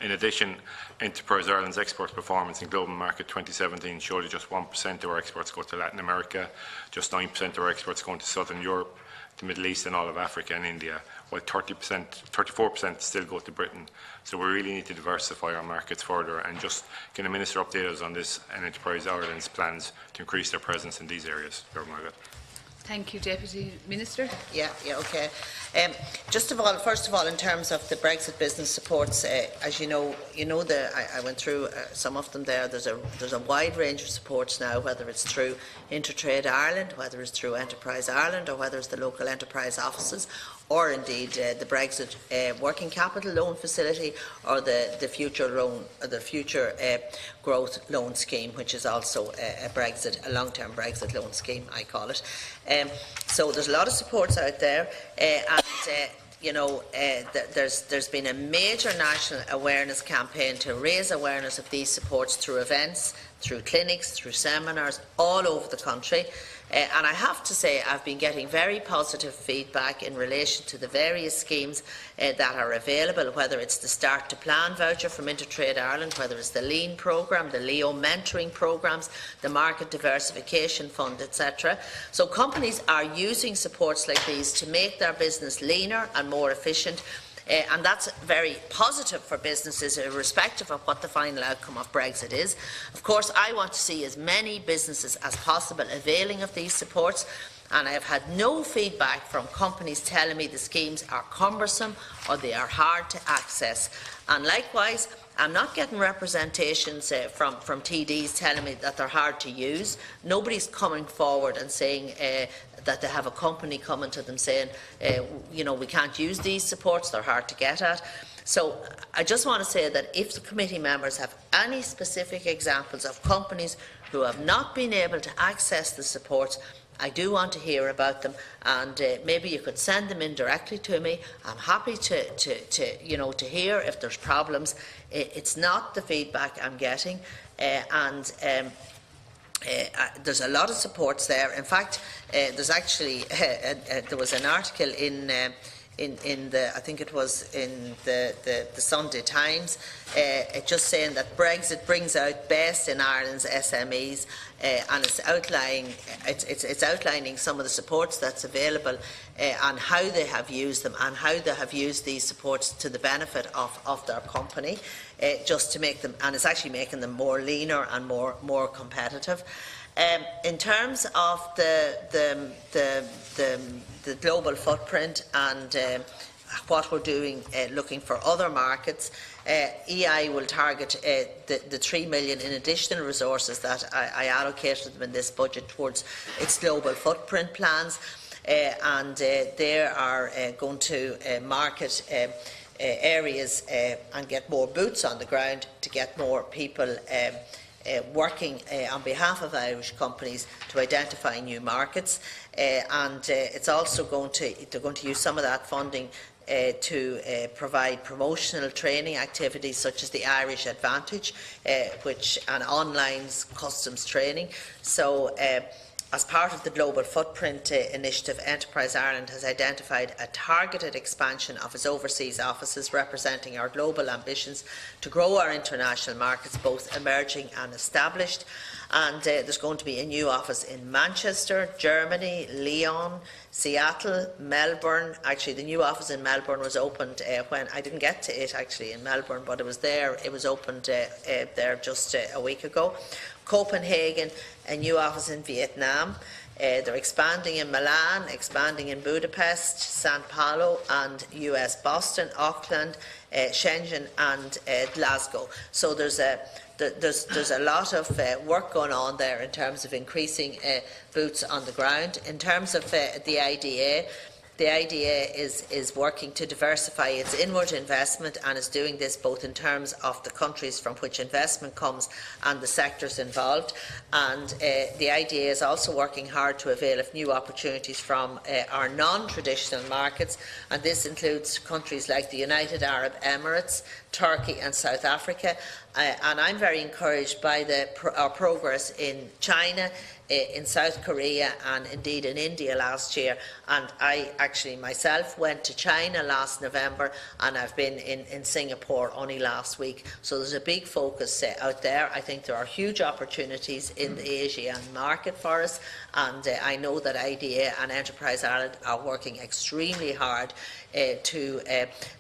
In addition, Enterprise Ireland's export performance in global market 2017 showed that just 1% of our exports go to Latin America, just 9% of our exports going to Southern Europe, the Middle East and all of Africa and India, while 34% still go to Britain. So we really need to diversify our markets further. And just, can the Minister update us on this and Enterprise Ireland's plans to increase their presence in these areas? Thank you, Deputy Minister. Yeah, okay. First of all, in terms of the Brexit business supports, as you know, I went through some of them there. There's a wide range of supports now, whether it's through Intertrade Ireland, whether it's through Enterprise Ireland, or whether it's the local enterprise offices, or indeed the Brexit working capital loan facility, or the future loan, the future growth loan scheme, which is also a long-term Brexit loan scheme, I call it. So there's a lot of supports out there, there's been a major national awareness campaign to raise awareness of these supports through events, through clinics, through seminars all over the country. And I have to say I've been getting very positive feedback in relation to the various schemes that are available, whether it's the Start to Plan voucher from Intertrade Ireland, whether it's the Lean programme, the Leo mentoring programmes, the Market Diversification Fund, etc. So companies are using supports like these to make their business leaner and more efficient. And that's very positive for businesses, irrespective of what the final outcome of Brexit is. Of course, I want to see as many businesses as possible availing of these supports, and I have had no feedback from companies telling me the schemes are cumbersome or they are hard to access. And likewise, I'm not getting representations from TDs telling me that they're hard to use. Nobody's coming forward and saying that they have a company coming to them saying, we can't use these supports, they're hard to get at. So I just want to say that if the committee members have any specific examples of companies who have not been able to access the supports, I do want to hear about them, and maybe you could send them in directly to me. I'm happy to hear if there's problems. It's not the feedback I'm getting, there's a lot of supports there. In fact, there's actually there was an article in the, I think it was in the Sunday Times, just saying that Brexit brings out best in Ireland's SMEs, and it's outlining some of the supports that's available and how they have used them and how they have used these supports to the benefit of their company, just to make them, and it's actually making them more leaner and more competitive. In terms of the global footprint and what we're doing looking for other markets. EI will target the 3 million in additional resources that I allocated them in this budget towards its global footprint plans, and they are going to market areas and get more boots on the ground to get more people working on behalf of Irish companies to identify new markets, and it's also they're going to use some of that funding to provide promotional training activities such as the Irish Advantage, and online customs training. So, as part of the Global Footprint Initiative, Enterprise Ireland has identified a targeted expansion of its overseas offices, representing our global ambitions to grow our international markets, both emerging and established. And there's going to be a new office in Manchester, Germany, Lyon, Seattle, Melbourne. Actually, the new office in Melbourne was opened when I didn't get to it actually in Melbourne, but it was there. It was opened there just a week ago. Copenhagen, a new office in Vietnam. They're expanding in Milan, expanding in Budapest, Sao Paulo, and US Boston, Auckland, Shenzhen, and Glasgow. So there's a lot of work going on there in terms of increasing boots on the ground. In terms of the IDA is working to diversify its inward investment, and is doing this both in terms of the countries from which investment comes and the sectors involved. And the IDA is also working hard to avail of new opportunities from our non-traditional markets, and this includes countries like the United Arab Emirates, Turkey and South Africa. And I'm very encouraged by our progress in China, in South Korea, and indeed in India last year. And I actually myself went to China last November, and I've been in Singapore only last week. So there's a big focus out there. I think there are huge opportunities in the Asian market for us, and I know that IDA and Enterprise Ireland are working extremely hard to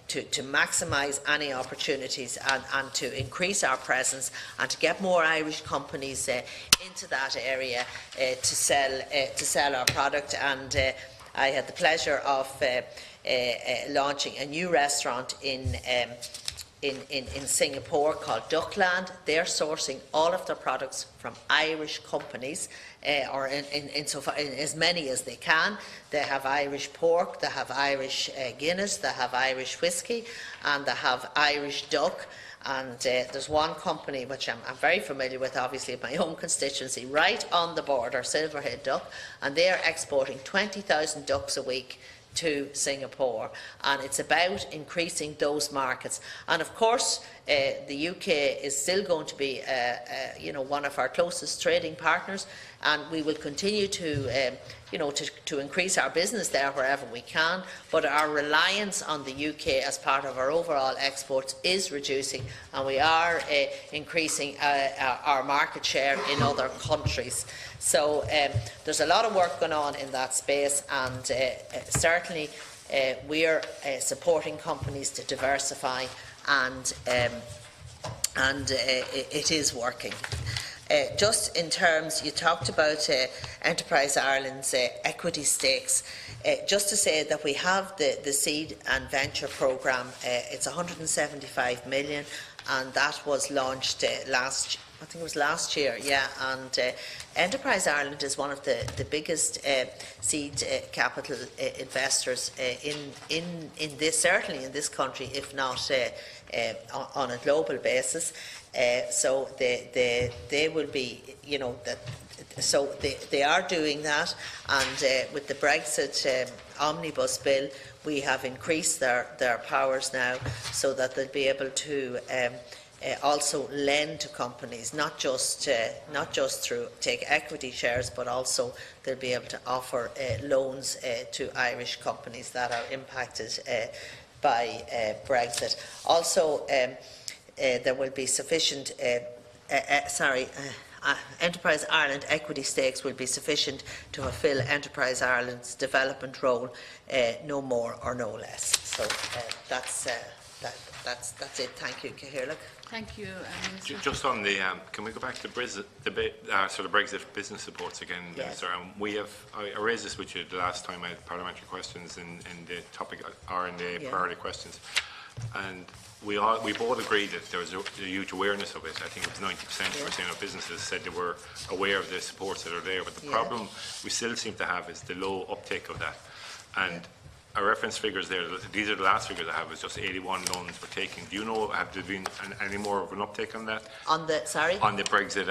maximise any opportunities and to increase our presence and to get more Irish companies into that area to sell our product. And I had the pleasure of launching a new restaurant in Singapore called Duckland. They're sourcing all of their products from Irish companies, or in as many as they can. They have Irish pork, they have Irish Guinness, they have Irish whiskey, and they have Irish duck. And there's one company which I'm very familiar with, obviously, in my own constituency, right on the border, Silverhead Duck, and they are exporting 20,000 ducks a week to Singapore, and it's about increasing those markets. And of course, the UK is still going to be, one of our closest trading partners, and we will continue to, to increase our business there wherever we can. But our reliance on the UK as part of our overall exports is reducing, and we are increasing our market share in other countries. So there's a lot of work going on in that space, and certainly we are supporting companies to diversify, and it is working. Just in terms, you talked about Enterprise Ireland's equity stakes. Just to say that we have the Seed and Venture programme. It's 175 million, and that was launched I think it was last year, yeah. And Enterprise Ireland is one of the biggest seed capital investors in this, certainly in this country, if not on a global basis. So they will be, so they are doing that. And with the Brexit omnibus bill, we have increased their powers now, so that they'll be able to also lend to companies, not just through take equity shares, but also they'll be able to offer loans to Irish companies that are impacted by Brexit. Also, there will be sufficient. Enterprise Ireland equity stakes will be sufficient to fulfil Enterprise Ireland's development role, no more or no less. So that's That's it. Thank you, Kelleher. Thank you, Minister. Just on the, can we go back to the Brexit business supports again, Yes. Minister? I raised this with you the last time I had parliamentary questions in the topic or in the priority questions, and we both agreed that there was a huge awareness of it. I think it was 90% were saying our businesses said they were aware of the supports that are there, but the problem we still seem to have is the low uptake of that. And our reference figures there, these are the last figures I have, is just 81 loans were taken. Do you know, have there been any more of an uptake on that? On the, sorry? On the Brexit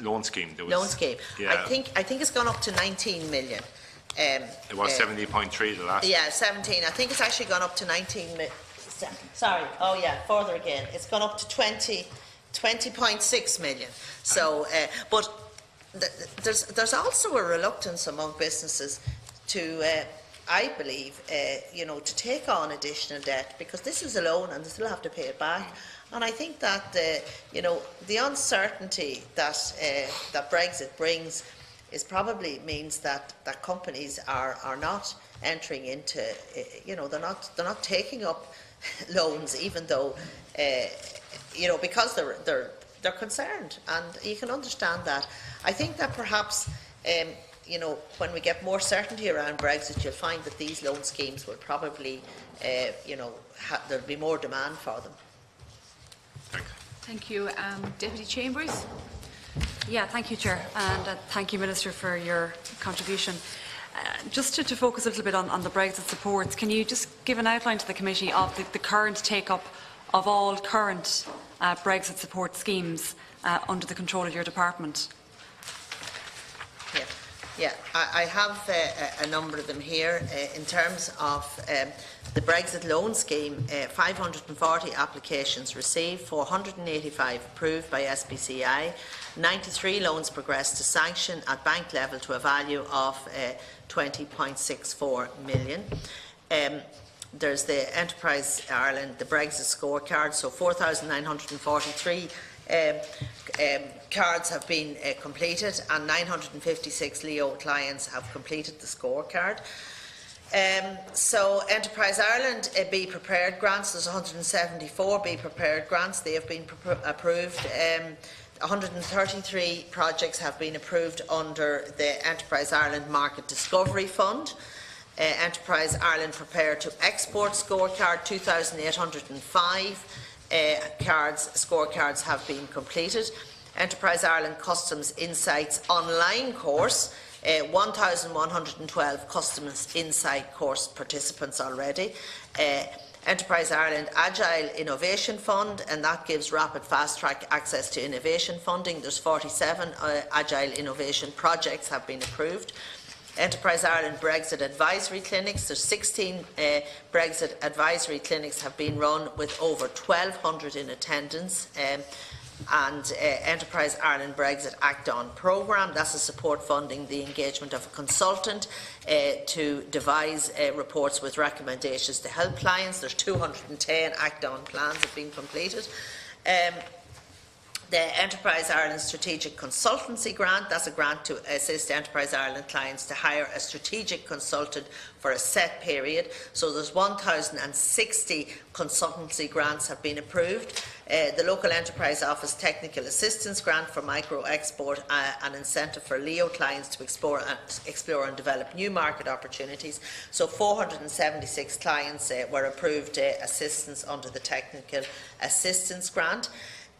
loan scheme. Loan scheme. Yeah. I think it's gone up to 19 million. It was 70.3 the last. Yeah, 17. I think it's actually gone up to 19 million. Sorry. Oh yeah, further again. It's gone up to 20.6 million. So, but there's also a reluctance among businesses to, I believe, to take on additional debt, because this is a loan and they still have to pay it back. And I think that the uncertainty that that Brexit brings is probably means that companies are not entering into, they're not taking up loans, even though because they're concerned, and you can understand that. I think that perhaps when we get more certainty around Brexit, you'll find that these loan schemes will probably there'll be more demand for them. Thanks. Thank you, Deputy Chambers. Yeah, thank you, Chair, and thank you, Minister, for your contribution. Just to focus a little bit on the Brexit supports, can you just give an outline to the committee of the current take-up of all current Brexit support schemes under the control of your department? Yeah, I have a number of them here. In terms of the Brexit loan scheme, 540 applications received, 485 approved by SBCI, 93 loans progressed to sanction at bank level to a value of 20.64 million. There's the Enterprise Ireland, the Brexit scorecard, so 4,943 cards have been completed, and 956 Leo clients have completed the scorecard. So Enterprise Ireland Be Prepared grants, there's 174 Be Prepared grants, they have been approved. 133 projects have been approved under the Enterprise Ireland Market Discovery Fund. Enterprise Ireland Prepare to Export scorecard, 2,805 scorecards have been completed. Enterprise Ireland Customs Insights online course, 1,112 Customs Insight course participants already. Enterprise Ireland Agile Innovation Fund, and that gives rapid fast-track access to innovation funding. There's 47 Agile Innovation projects have been approved. Enterprise Ireland Brexit Advisory Clinics, there's 16 Brexit Advisory Clinics have been run with over 1,200 in attendance. And Enterprise Ireland Brexit Act On programme, that's a support funding the engagement of a consultant to devise reports with recommendations to help clients. There's 210 Act On plans have been completed. The Enterprise Ireland Strategic Consultancy Grant, that's a grant to assist Enterprise Ireland clients to hire a strategic consultant for a set period. So there's 1,060 consultancy grants have been approved. The Local Enterprise Office Technical Assistance Grant for micro export, an incentive for Leo clients to explore and develop new market opportunities. So 476 clients were approved assistance under the Technical Assistance Grant.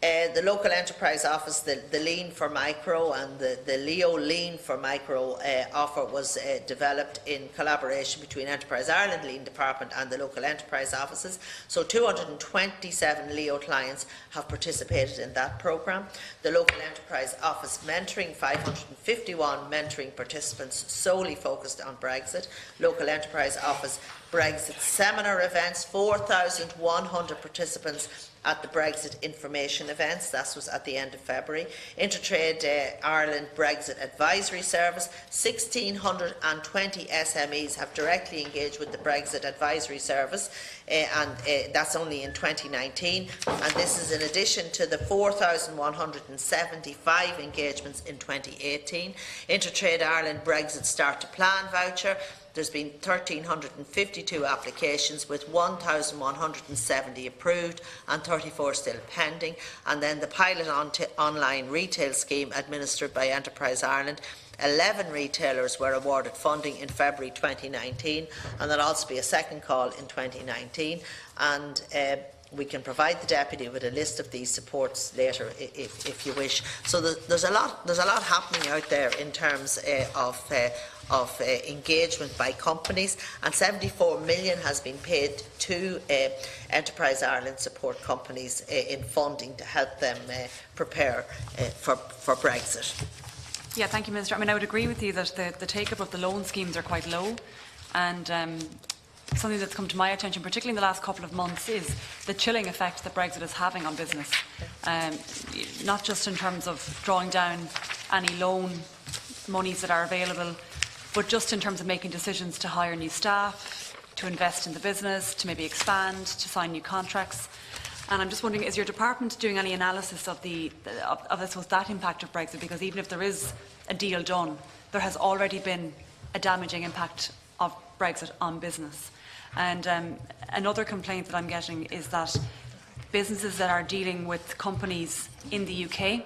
The Local Enterprise Office, the Lean for Micro and the Leo Lean for Micro offer was developed in collaboration between Enterprise Ireland Lean Department and the Local Enterprise Offices. So 227 Leo clients have participated in that programme. The Local Enterprise Office Mentoring, 551 mentoring participants solely focused on Brexit. Local Enterprise Office Brexit Seminar events, 4,100 participants at the Brexit information events. That was at the end of February. Intertrade Ireland Brexit Advisory Service, 1,620 SMEs have directly engaged with the Brexit Advisory Service, and that's only in 2019. And this is in addition to the 4,175 engagements in 2018. Intertrade Ireland Brexit Start to Plan voucher, There's been 1,352 applications with 1,170 approved and 34 still pending. And then the pilot online retail scheme administered by Enterprise Ireland, 11 retailers were awarded funding in February 2019, and there'll also be a second call in 2019. And we can provide the Deputy with a list of these supports later if you wish. So there's a lot happening out there in terms of engagement by companies, and 74 million has been paid to Enterprise Ireland support companies in funding to help them prepare for Brexit. Yeah, thank you, Minister. I mean, I would agree with you that the take-up of the loan schemes are quite low, and something that's come to my attention, particularly in the last couple of months, is the chilling effect that Brexit is having on business. Not just in terms of drawing down any loan monies that are available, but just in terms of making decisions to hire new staff, to invest in the business, to maybe expand, to sign new contracts. And I'm just wondering, is your department doing any analysis of I suppose, that impact of Brexit? Because even if there is a deal done, there has already been a damaging impact of Brexit on business. And another complaint that I'm getting is that businesses that are dealing with companies in the UK,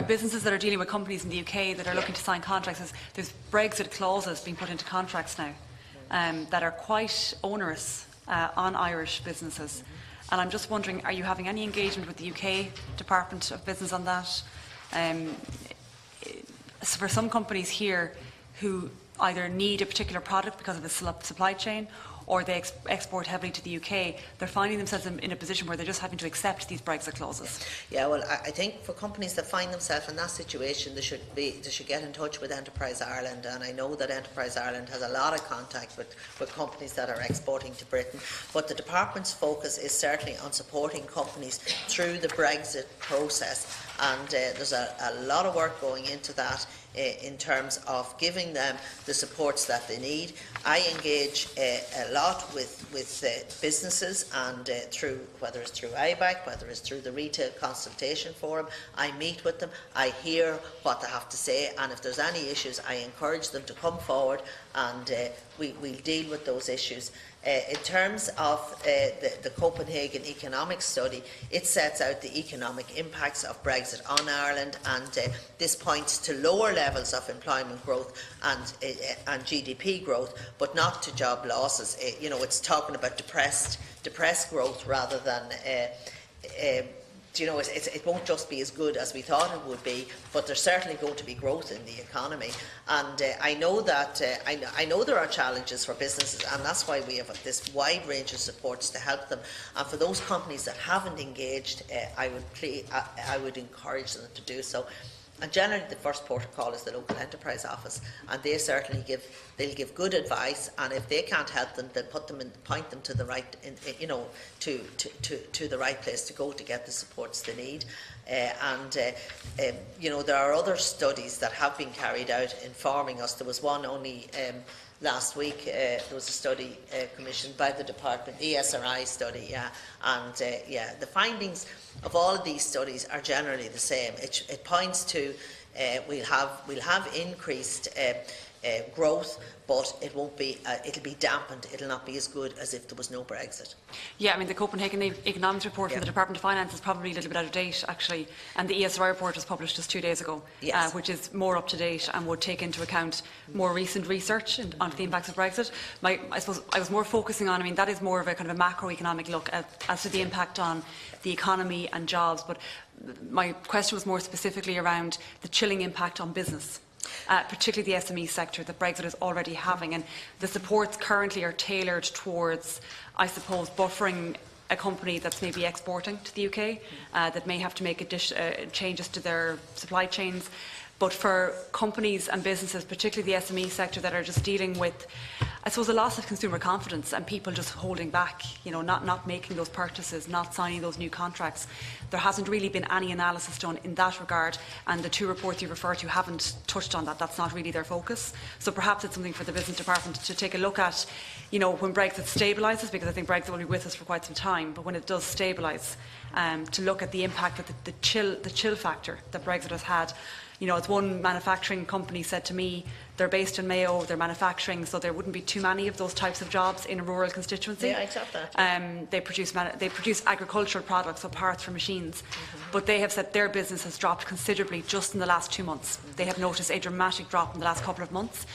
businesses that are dealing with companies in the UK that are looking to sign contracts, there's Brexit clauses being put into contracts now that are quite onerous on Irish businesses. And I'm just wondering, are you having any engagement with the UK Department of Business on that? For some companies here who either need a particular product because of the supply chain, or they export heavily to the UK, they're finding themselves in a position where they're just having to accept these Brexit clauses. Yeah, well, I think for companies that find themselves in that situation, they should get in touch with Enterprise Ireland, and I know that Enterprise Ireland has a lot of contact with companies that are exporting to Britain, but the department's focus is certainly on supporting companies through the Brexit process, and there's a lot of work going into that in terms of giving them the supports that they need. I engage a lot with businesses, and through, whether it's through IBAC, whether it's through the Retail Consultation Forum, I meet with them, I hear what they have to say, and if there's any issues, I encourage them to come forward, and we'll deal with those issues. In terms of the Copenhagen Economic Study, it sets out the economic impacts of Brexit on Ireland, and this points to lower levels of employment growth and GDP growth, but not to job losses. It's talking about depressed growth rather than it won't just be as good as we thought it would be, but there's certainly going to be growth in the economy. And I know that I know there are challenges for businesses, and that's why we have this wide range of supports to help them. And for those companies that haven't engaged, I would encourage them to do so. And generally, the first port of call is the local enterprise office, and they certainly they'll give good advice. And if they can't help them, they'll point them to the right, to the right place to go to get the supports they need. There are other studies that have been carried out informing us. There was one only last week. There was a study commissioned by the department, the ESRI study, and the findings of all of these studies are generally the same. It points to we'll have increased growth, but it won't be. It'll be dampened. It'll not be as good as if there was no Brexit. Yeah, I mean, the Copenhagen Economics report from the Department of Finance is probably a little bit out of date, actually, and the ESRI report was published just 2 days ago, which is more up to date and would take into account more recent research onto the impacts of Brexit. I suppose I was more focusing on. I mean, that is more of a kind of a macroeconomic look as to the impact on the economy and jobs. But my question was more specifically around the chilling impact on business. Particularly the SME sector that Brexit is already having, and the supports currently are tailored towards, I suppose, buffering a company that's maybe exporting to the UK, that may have to make changes to their supply chains. But for companies and businesses, particularly the SME sector, that are just dealing with, I suppose, a loss of consumer confidence and people just holding back, not making those purchases, not signing those new contracts, there hasn't really been any analysis done in that regard, and the 2 reports you refer to haven't touched on that. That's not really their focus. So perhaps it's something for the Business Department to take a look at, when Brexit stabilises, because I think Brexit will be with us for quite some time, but when it does stabilise, to look at the impact that the chill factor that Brexit has had. You know, as one manufacturing company said to me, they're based in Mayo, they're manufacturing, so there wouldn't be too many of those types of jobs in a rural constituency. Yeah, I accept that. They produce agricultural products, so parts for machines, but they have said their business has dropped considerably just in the last 2 months. They have noticed a dramatic drop in the last couple of months.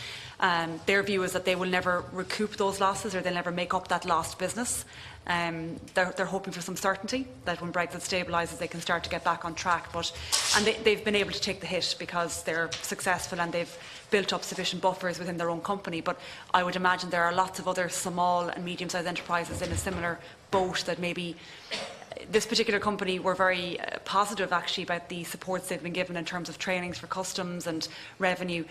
Their view is that they will never recoup those losses, or they'll never make up that lost business. They're hoping for some certainty that when Brexit stabilises they can start to get back on track. And they've been able to take the hit because they're successful and they've built up sufficient buffers within their own company. But I would imagine there are lots of other small and medium-sized enterprises in a similar boat that maybe. This particular company were very positive actually about the supports they've been given in terms of trainings for customs and revenue,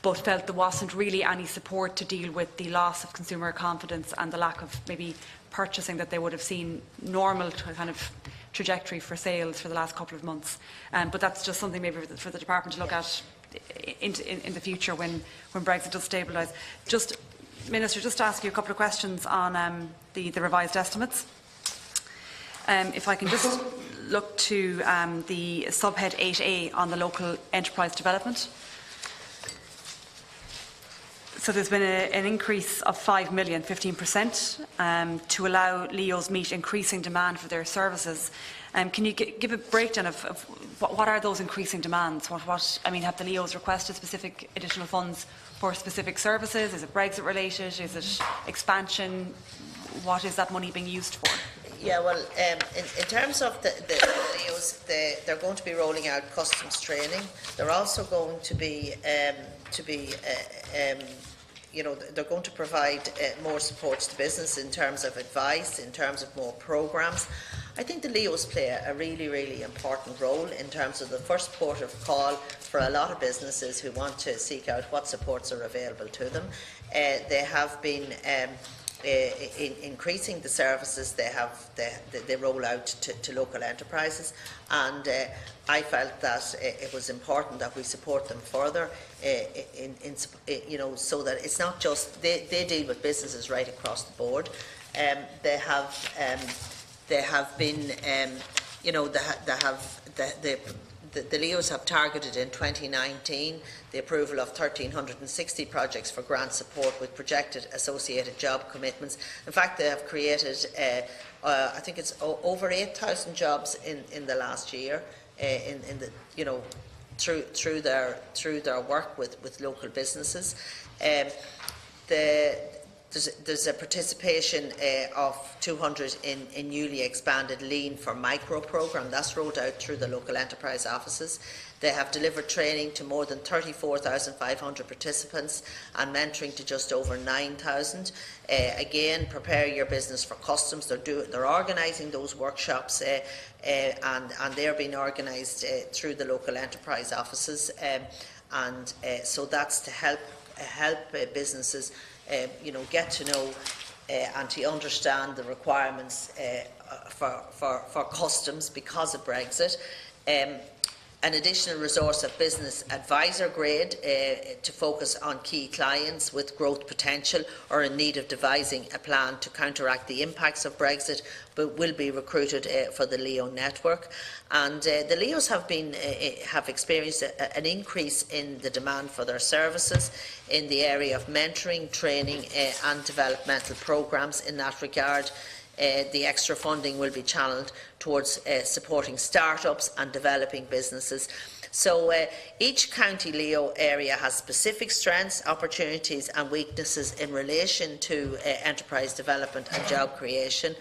but felt there wasn't really any support to deal with the loss of consumer confidence and the lack of maybe purchasing that they would have seen normal kind of trajectory for sales for the last couple of months. But that's just something maybe for the department to look at in the future when Brexit does stabilise. Just, Minister, just to ask you a couple of questions on the revised estimates. If I can just look to the subhead 8A on the local enterprise development. So there's been an increase of 5 million, 15%, to allow LEOs meet increasing demand for their services. Can you give a breakdown of what are those increasing demands? I mean, have the LEOs requested specific additional funds for specific services? Is it Brexit related? Is it expansion? What is that money being used for? Yeah, well, in terms of the LEOs, they're going to be rolling out customs training. They're also going to be you know, they're going to provide more support to business in terms of advice, in terms of more programmes. I think the LEOs play a really, really important role in terms of the first port of call for a lot of businesses who want to seek out what supports are available to them. They have been increasing the services they roll out to local enterprises, and I felt that it was important that we support them further, you know, so that it's not just they deal with businesses right across the board. They have been, you know, the LEOs have targeted in 2019 the approval of 1,360 projects for grant support with projected associated job commitments. In fact, they have created, I think it's over 8,000 jobs in the last year, in the, you know, through their work with local businesses. There's a participation of 200 in newly expanded Lean for Micro programme. That's rolled out through the local enterprise offices. They have delivered training to more than 34,500 participants and mentoring to just over 9,000. Again, prepare your business for customs. They're organising those workshops and they're being organised through the local enterprise offices. So that's to help businesses you know, get to know and to understand the requirements for customs because of Brexit. An additional resource of business advisor grade to focus on key clients with growth potential or in need of devising a plan to counteract the impacts of Brexit, but will be recruited for the LEO network. And the LEOs have experienced an increase in the demand for their services in the area of mentoring, training and developmental programmes. In that regard, the extra funding will be channelled towards supporting start-ups and developing businesses. So each county LEO area has specific strengths, opportunities and weaknesses in relation to enterprise development and job creation.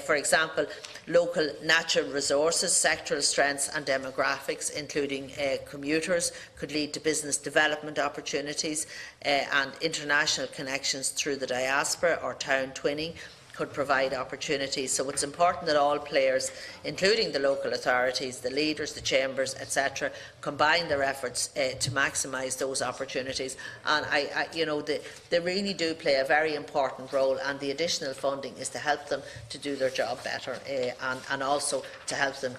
For example, local natural resources, sectoral strengths and demographics, including commuters, could lead to business development opportunities, and international connections through the diaspora or town twinning could provide opportunities. So it's important that all players, including the local authorities, the leaders, the chambers, etc., combine their efforts to maximise those opportunities. And you know, they really do play a very important role, and the additional funding is to help them to do their job better, and also to help them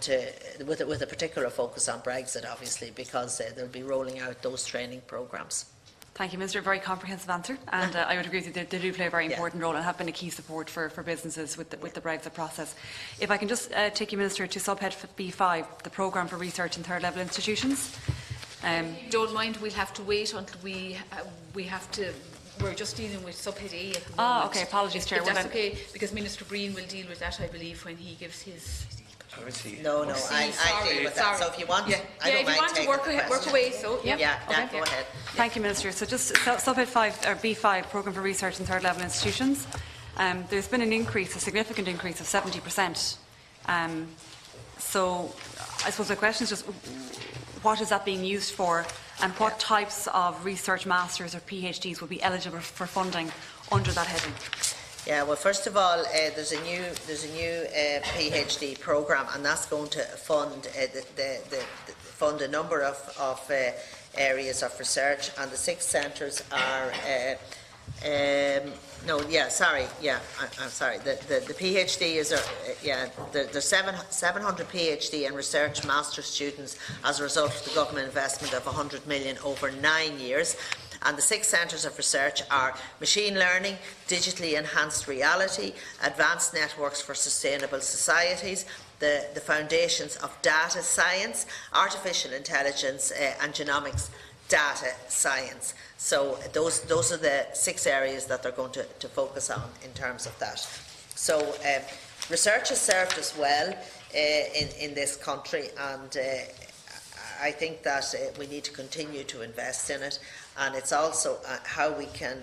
with a particular focus on Brexit, obviously, because they'll be rolling out those training programmes. Thank you, Minister. A very comprehensive answer, and I would agree with you. They do play a very important role and have been a key support for businesses with the Brexit process. If I can just take you, Minister, to subhead B5, the programme for research in third level institutions. Don't mind. We'll have to wait until we have to. We're just dealing with subhead A at the moment. Ah, okay. Apologies, Chair. If that's okay, because Minister Breen will deal with that, I believe, when he gives his. No, I deal with that. So if you want, I don't if you mind want to taking work the away, so yeah, okay. go ahead. Thank you, Minister. So just subhead 5 or B5, programme for research in third level institutions. There's been an increase, a significant increase of 70%. So I suppose the question is just, what is that being used for, and what types of research masters or PhDs will be eligible for funding under that heading? Yeah, well, first of all, there's a new PhD programme, and that's going to fund fund a number of areas of research, and the 6 centres are. I'm sorry. The PhD is there's 700 PhD and research master students as a result of the government investment of 100 million over 9 years. And the 6 centres of research are machine learning, digitally enhanced reality, advanced networks for sustainable societies, the foundations of data science, artificial intelligence and genomics data science. So those are the 6 areas that they're going to focus on in terms of that. So research has served us well in this country, and I think that we need to continue to invest in it, and it's also how we can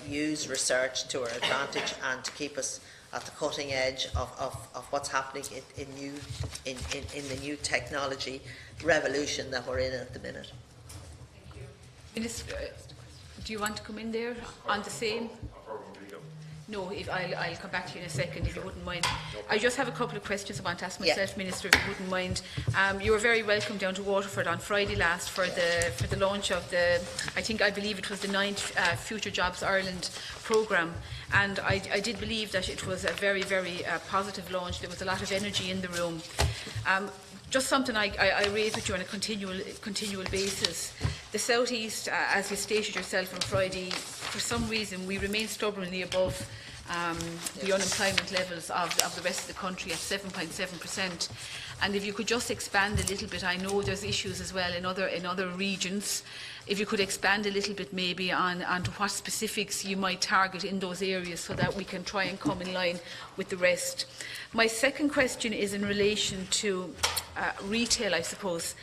use research to our advantage and to keep us at the cutting edge of what's happening in the new technology revolution that we're in at the minute. Minister, do you want to come in there on the same? No, I'll come back to you in a second, if you wouldn't mind. I just have a couple of questions I want to ask myself, Minister, if you wouldn't mind. You were very welcome down to Waterford on Friday last for the launch of I believe it was the 9th Future Jobs Ireland programme, and I did believe that it was a very, very positive launch. There was a lot of energy in the room. Just something I raise with you on a continual basis. The South East, as you stated yourself on Friday, for some reason we remain stubbornly above the unemployment levels of the rest of the country at 7.7%. And if you could just expand a little bit, I know there's issues as well in other regions. If you could expand a little bit maybe on what specifics you might target in those areas so that we can try and come in line with the rest. My second question is in relation to retail, I suppose.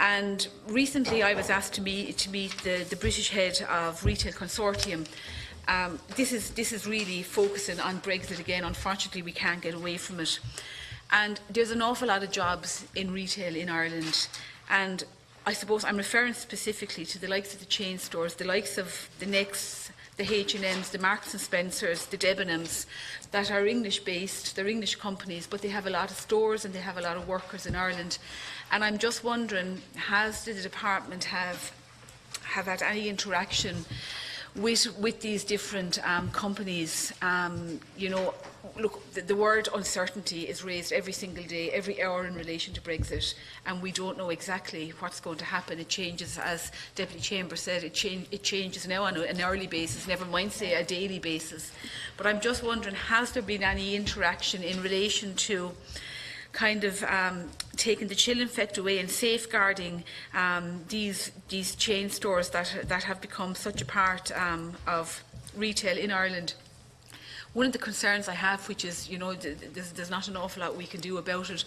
And recently I was asked to meet the British head of Retail Consortium. This is really focusing on Brexit again. Unfortunately, we can't get away from it. And there's an awful lot of jobs in retail in Ireland. And I suppose I'm referring specifically to the likes of the chain stores, the likes of the Next, the H&Ms, the Marks and Spencers, the Debenhams, that are English-based, they're English companies, but they have a lot of stores and they have a lot of workers in Ireland. And I'm just wondering, has the department have had any interaction with these different companies? You know, look, the word uncertainty is raised every single day, every hour in relation to Brexit, and we don't know exactly what's going to happen. It changes, as Deputy Chambers said, it changes now on an hourly basis, never mind, say, a daily basis. But I'm just wondering, has there been any interaction in relation to kind of taking the chill effect away and safeguarding these chain stores that have become such a part of retail in Ireland? One of the concerns I have, which is, you know, there's not an awful lot we can do about it.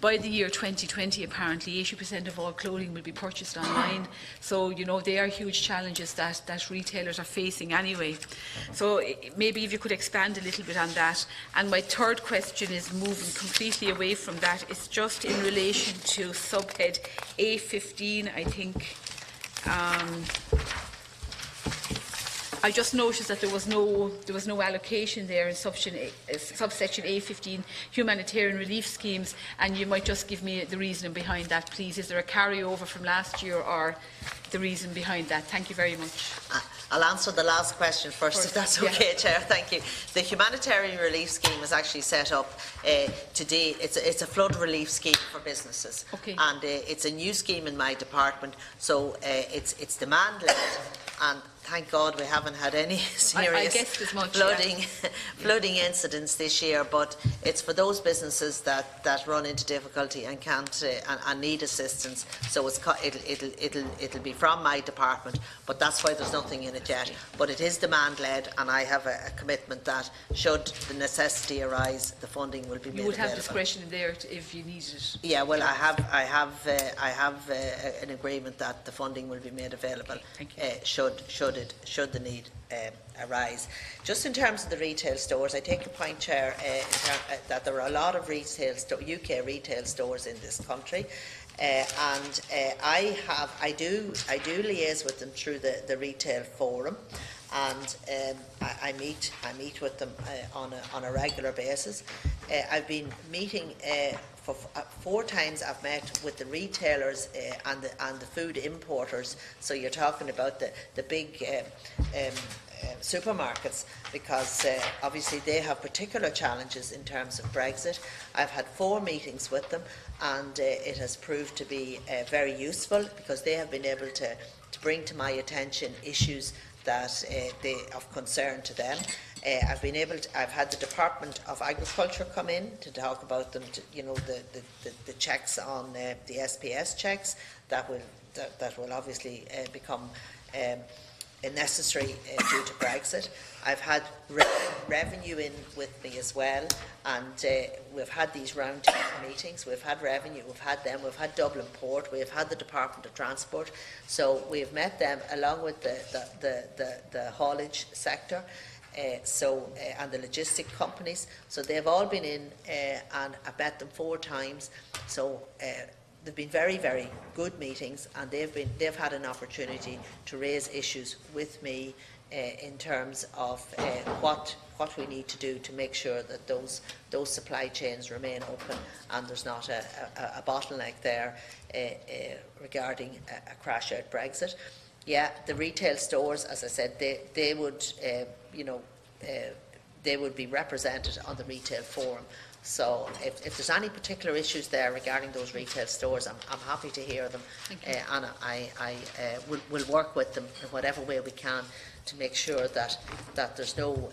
By the year 2020, apparently, 80% of all clothing will be purchased online. So, you know, they are huge challenges that retailers are facing anyway. So maybe if you could expand a little bit on that. And my third question is moving completely away from that. It's just in relation to subhead A15, I think. I just noticed that there was no allocation there in subsection A15, humanitarian relief schemes, and you might just give me the reasoning behind that, please. Is there a carryover from last year, or the reason behind that? Thank you very much. I'll answer the last question first, if that's okay, Chair. Thank you. The humanitarian relief scheme is actually set up today. It's a flood relief scheme for businesses, and it's a new scheme in my department. So it's demand-led. and thank God we haven't had any serious guessed as much, flooding incidents this year, but it's for those businesses that run into difficulty and can't and need assistance. So it'll be from my department, but that's why there's nothing in it yet. But it is demand led, and I have a commitment that should the necessity arise, the funding will be made available. You would have discretion in there if you needed it. Yeah, well, I have an agreement that the funding will be made available. Thank you. Should the need arise. Just in terms of the retail stores, I take your point, Chair, that there are a lot of UK retail stores in this country, and I do liaise with them through the retail forum, and I meet with them on a regular basis. I've been meeting. For 4 times I've met with the retailers and the food importers. So you're talking about the big supermarkets, because obviously they have particular challenges in terms of Brexit. I've had 4 meetings with them, and it has proved to be very useful, because they have been able to bring to my attention issues that of concern to them. I've had the Department of Agriculture come in to talk about them, the checks on the SPS checks that will obviously become necessary due to Brexit. I've had revenue in with me as well, and we've had these round-table meetings. We've had revenue, we've had Dublin Port, we've had the Department of Transport. So we've met them along with the haulage sector. And the logistic companies, so they've all been in, and I've met them 4 times. So they've been very, very good meetings, and they've had an opportunity to raise issues with me in terms of what we need to do to make sure that those supply chains remain open and there's not a bottleneck there regarding a crash-out Brexit. Yeah, the retail stores, as I said, they would, they would be represented on the retail forum. So if there's any particular issues there regarding those retail stores, I'm happy to hear them, and I will work with them in whatever way we can to make sure that there's no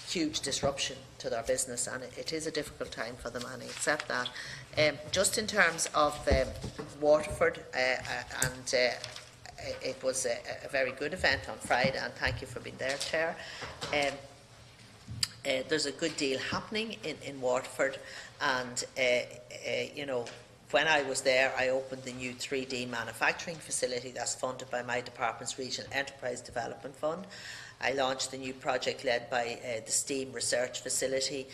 huge disruption to their business, and it is a difficult time for them, and I accept that. Just in terms of Waterford, it was a very good event on Friday, and thank you for being there, Chair. There's a good deal happening in Waterford, and when I was there, I opened the new 3D manufacturing facility that's funded by my department's Regional Enterprise Development Fund. I launched the new project led by the STEAM Research Facility,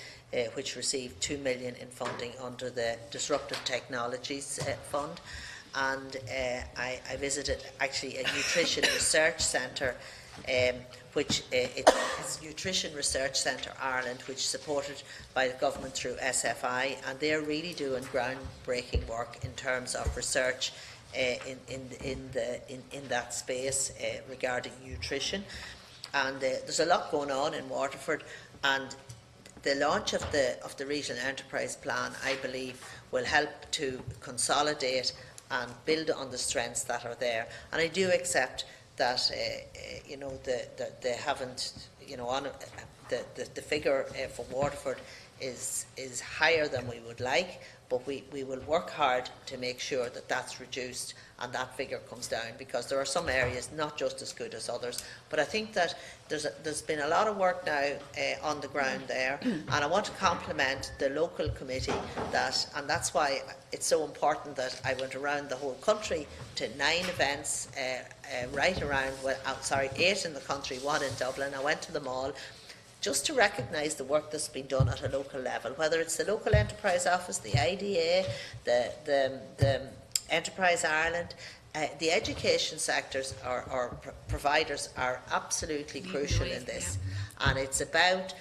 which received $2 million in funding under the Disruptive Technologies Fund. And I visited actually a nutrition research centre, which is Nutrition Research Centre Ireland, which is supported by the government through SFI, and they're really doing groundbreaking work in terms of research in that space regarding nutrition. And there's a lot going on in Waterford, and the launch of the Regional Enterprise Plan, I believe, will help to consolidate and build on the strengths that are there. And I do accept that they haven't, the figure for Waterford is higher than we would like, but we will work hard to make sure that that's reduced and that figure comes down, because there are some areas not just as good as others. But I think that there's been a lot of work now on the ground there, and I want to compliment the local committee and that's why it's so important that I went around the whole country to 9 events, right around, 8 in the country, 1 in Dublin. I went to them all, just to recognise the work that's been done at a local level, whether it's the local enterprise office, the IDA, the Enterprise Ireland. The education sectors or providers are absolutely crucial in this, and it's about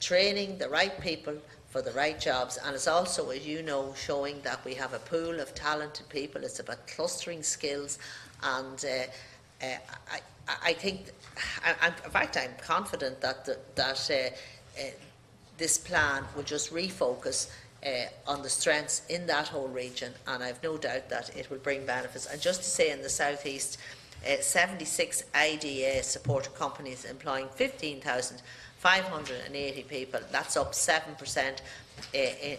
training the right people for the right jobs, and it's also, as you know, showing that we have a pool of talented people. It's about clustering skills, and I think, in fact, I'm confident that this plan will just refocus on the strengths in that whole region, and I've no doubt that it will bring benefits. And just to say, in the South East, 76 IDA supported companies employing 15,580 people. That's up 7%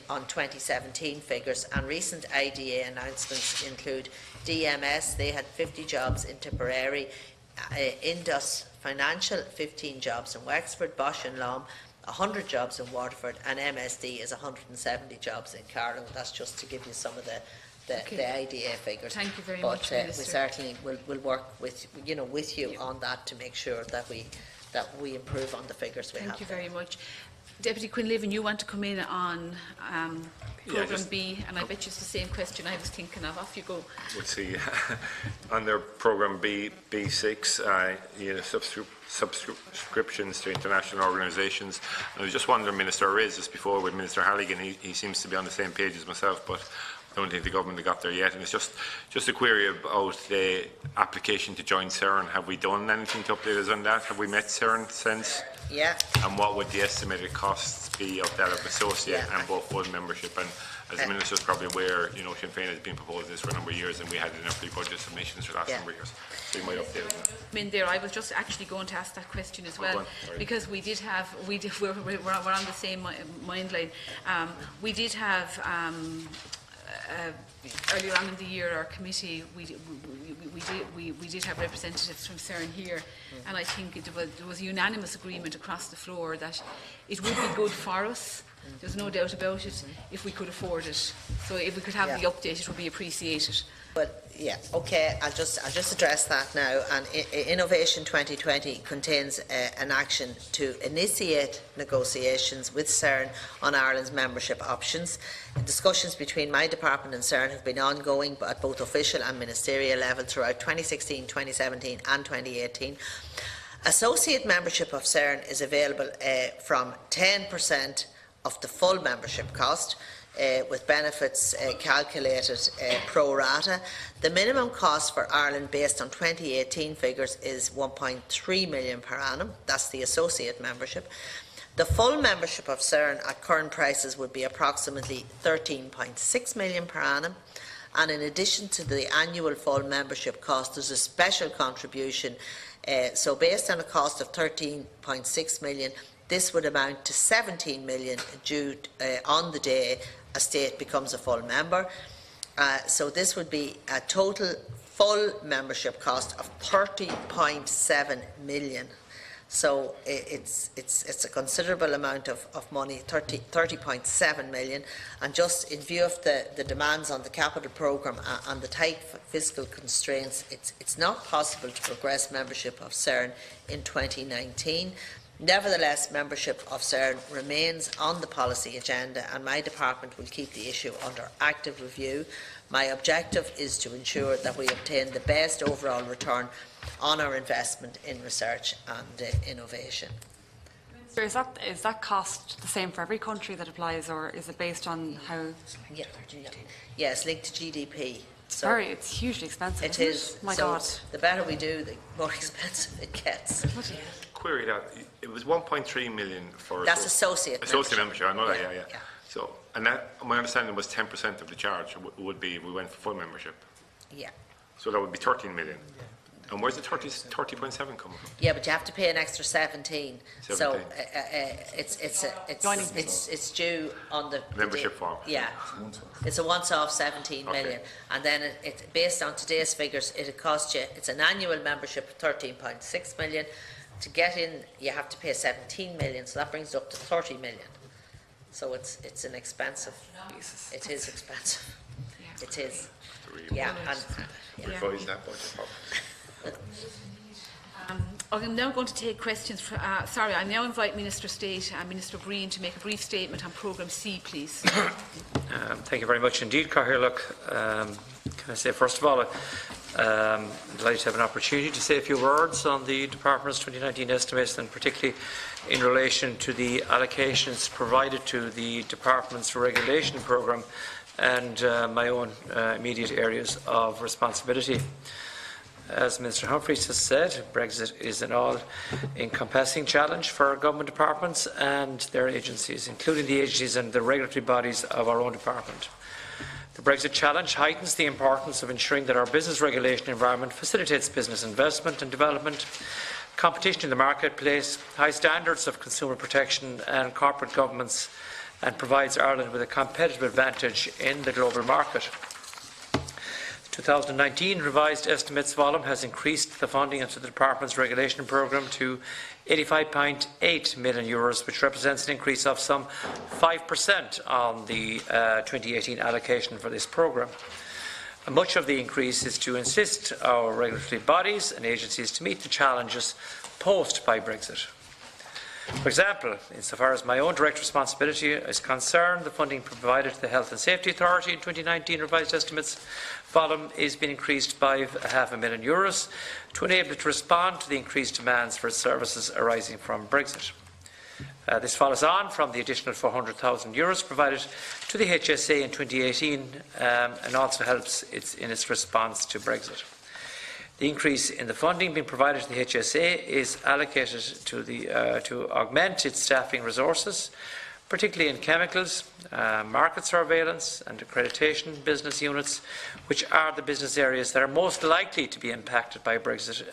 on 2017 figures, and recent IDA announcements include DMS, they had 50 jobs in Tipperary, Indus Financial, 15 jobs in Wexford, Bosch and Lom, 100 jobs in Waterford, and MSD is 170 jobs in Carlow. That's just to give you some of the IDA figures. Thank you very but, much, Minister. We certainly will work with you on that to make sure that we improve on the figures we have. Thank you very much. Deputy Quinlivan, you want to come in on Programme B, and I bet you it's the same question I was thinking of. Off you go. We'll see. Under Programme B6, subscriptions to international organisations. I was just wondering, Minister, I raised this before with Minister Halligan. He seems to be on the same page as myself, but I don't think the government have got there yet. And it's just a query about the application to join CERN. Have we done anything to update us on that? Have we met CERN since? Yeah. And what would the estimated costs be of that of associate and both full membership? And as the Minister is probably aware, Sinn Féin has been proposing this for a number of years, and we had it in our pre-budget submissions for the last number of years. So you might update us on that. I mean, there, I was just actually going to ask that question as well, because we're on the same mind line. We did have earlier on in the year, our committee, we did have representatives from CERN here, and I think there was unanimous agreement across the floor that it would be good for us. There's no doubt about it, if we could afford it. So if we could have the update, it would be appreciated. But yeah, okay, I'll just address that now. And Innovation 2020 contains an action to initiate negotiations with CERN on Ireland's membership options. Discussions between my department and CERN have been ongoing at both official and ministerial level throughout 2016, 2017 and 2018. Associate membership of CERN is available from 10% of the full membership cost, with benefits calculated pro rata. The minimum cost for Ireland based on 2018 figures is 1.3 million per annum. That's the associate membership. The full membership of CERN at current prices would be approximately 13.6 million per annum. And in addition to the annual full membership cost, there's a special contribution. So based on a cost of 13.6 million, this would amount to 17 million due on the day a state becomes a full member. So this would be a total full membership cost of 30.7 million. So it's a considerable amount of money, 30.7 million. And just in view of the demands on the capital programme and the tight fiscal constraints, it's not possible to progress membership of CERN in 2019. Nevertheless, membership of CERN remains on the policy agenda, and my department will keep the issue under active review. My objective is to ensure that we obtain the best overall return on our investment in research and innovation. So is that cost the same for every country that applies, or is it based on how? Yeah, it's linked to GDP. So it's hugely expensive. It is. My so God. The better we do, the more expensive it gets. Query that. It was 1.3 million for that's associate membership. I know that. Yeah. So, and that, my understanding was 10% of the charge would be if we went for full membership. Yeah. So that would be 13 million. And where's the 30.7 coming from? Yeah, but you have to pay an extra 17. So it's due on the membership form. Yeah, it's a once-off 17 million, and then it's based on today's figures. It'll cost you. It's an annual membership of 13.6 million. To get in, you have to pay 17 million, so that brings it up to 30 million. So it's an expensive. It is expensive. It is. Yeah, and revise that budget. I'm now going to take questions. I now invite Minister State and Minister Breen to make a brief statement on Programme C, please. Thank you very much indeed, Kelleher. Look, can I say first of all, I'm delighted to have an opportunity to say a few words on the Department's 2019 estimates, and particularly in relation to the allocations provided to the Department's regulation programme and my own immediate areas of responsibility. As Minister Humphreys has said, Brexit is an all-encompassing challenge for government departments and their agencies, including the agencies and the regulatory bodies of our own department. The Brexit challenge heightens the importance of ensuring that our business regulation environment facilitates business investment and development, competition in the marketplace, high standards of consumer protection and corporate governance, and provides Ireland with a competitive advantage in the global market. The 2019 revised estimates volume has increased the funding into the Department's regulation programme to €85.8 million, which represents an increase of some 5% on the 2018 allocation for this programme. Much of the increase is to assist our regulatory bodies and agencies to meet the challenges posed by Brexit. For example, insofar as my own direct responsibility is concerned, the funding provided to the Health and Safety Authority in 2019 revised estimates volume is being increased by €500,000 to enable it to respond to the increased demands for its services arising from Brexit. This follows on from the additional €400,000 provided to the HSA in 2018 and also helps in its response to Brexit. The increase in the funding being provided to the HSA is allocated to augment its staffing resources, particularly in chemicals, market surveillance and accreditation business units, which are the business areas that are most likely to be impacted by Brexit.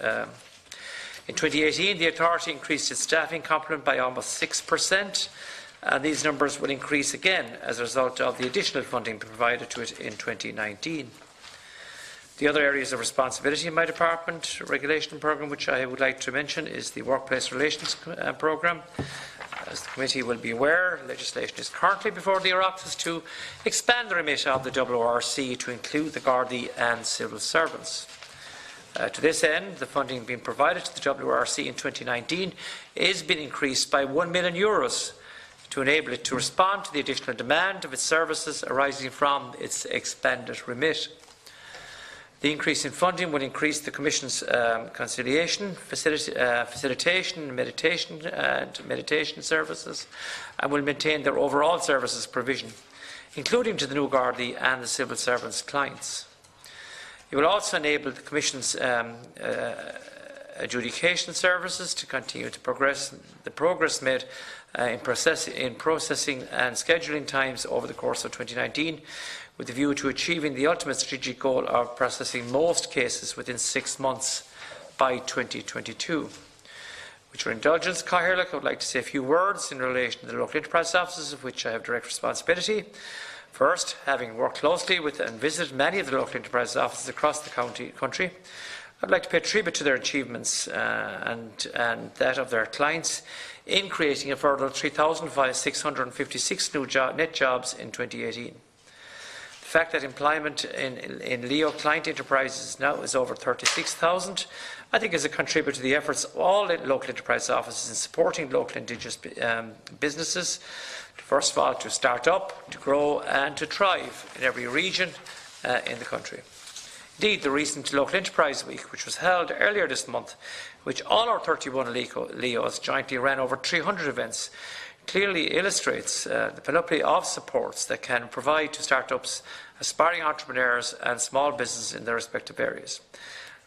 In 2018, the authority increased its staffing complement by almost 6%, and these numbers will increase again as a result of the additional funding provided to it in 2019. The other areas of responsibility in my department regulation programme, which I would like to mention, is the Workplace Relations programme. As the committee will be aware, legislation is currently before the Oireachtas to expand the remit of the WRC to include the Gardaí and civil servants. To this end, the funding being provided to the WRC in 2019 is being increased by €1 million to enable it to respond to the additional demand of its services arising from its expanded remit. The increase in funding will increase the Commission's conciliation, facilitation, mediation services, and will maintain their overall services provision, including to the new Gardaí and the civil servants' clients. It will also enable the Commission's adjudication services to continue to progress the progress made in processing and scheduling times over the course of 2019, with a view to achieving the ultimate strategic goal of processing most cases within 6 months by 2022. With your indulgence, Kelleher, I would like to say a few words in relation to the local enterprise offices, of which I have direct responsibility. First, having worked closely with and visited many of the local enterprise offices across the country, I'd like to pay tribute to their achievements and that of their clients in creating a further 3,656 new net jobs in 2018. The fact that employment in Leo client enterprises now is over 36,000, I think is a contributor to the efforts of all local enterprise offices in supporting local indigenous businesses, first of all to start up, to grow and to thrive in every region in the country. Indeed, the recent Local Enterprise Week, which was held earlier this month, which all our 31 Leos jointly ran over 300 events, clearly illustrates the panoply of supports that can provide to start-ups, aspiring entrepreneurs and small businesses in their respective areas.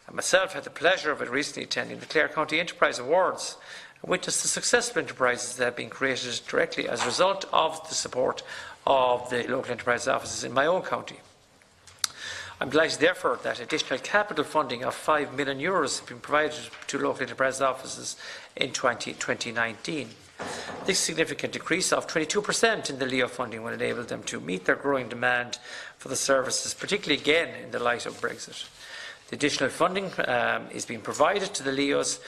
I myself had the pleasure of recently attending the Clare County Enterprise Awards and witnessed the successful enterprises that have been created directly as a result of the support of the local enterprise offices in my own county. I'm delighted, therefore, that additional capital funding of €5 million has been provided to local enterprise offices in 2019. This significant decrease of 22% in the LEO funding will enable them to meet their growing demand for the services, particularly again in the light of Brexit. The additional funding is being provided to the LEOs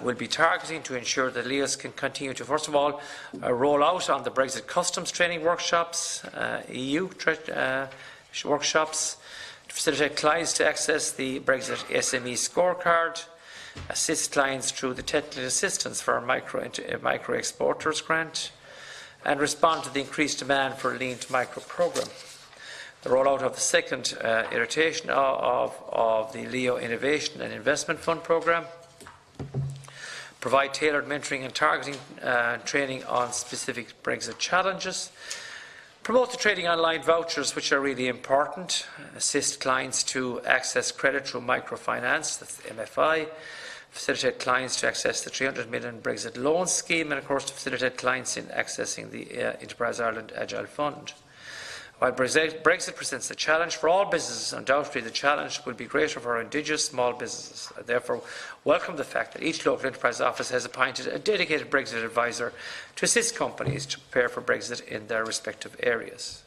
will be targeting to ensure that LEOs can continue to, first of all, roll out on the Brexit customs training workshops, EU workshops, to facilitate clients to access the Brexit SME scorecard, assist clients through the technical assistance for micro exporters grant, and respond to the increased demand for a lean to micro programme. The rollout of the second iteration of the LEO Innovation and Investment Fund programme, provide tailored mentoring and targeting training on specific Brexit challenges, promote the trading online vouchers, which are really important, assist clients to access credit through microfinance, that's the MFI, facilitate clients to access the 300 million Brexit loan scheme, and of course to facilitate clients in accessing the Enterprise Ireland Agile Fund. While Brexit presents a challenge for all businesses, undoubtedly the challenge will be greater for our indigenous small businesses. I therefore welcome the fact that each local enterprise office has appointed a dedicated Brexit advisor to assist companies to prepare for Brexit in their respective areas.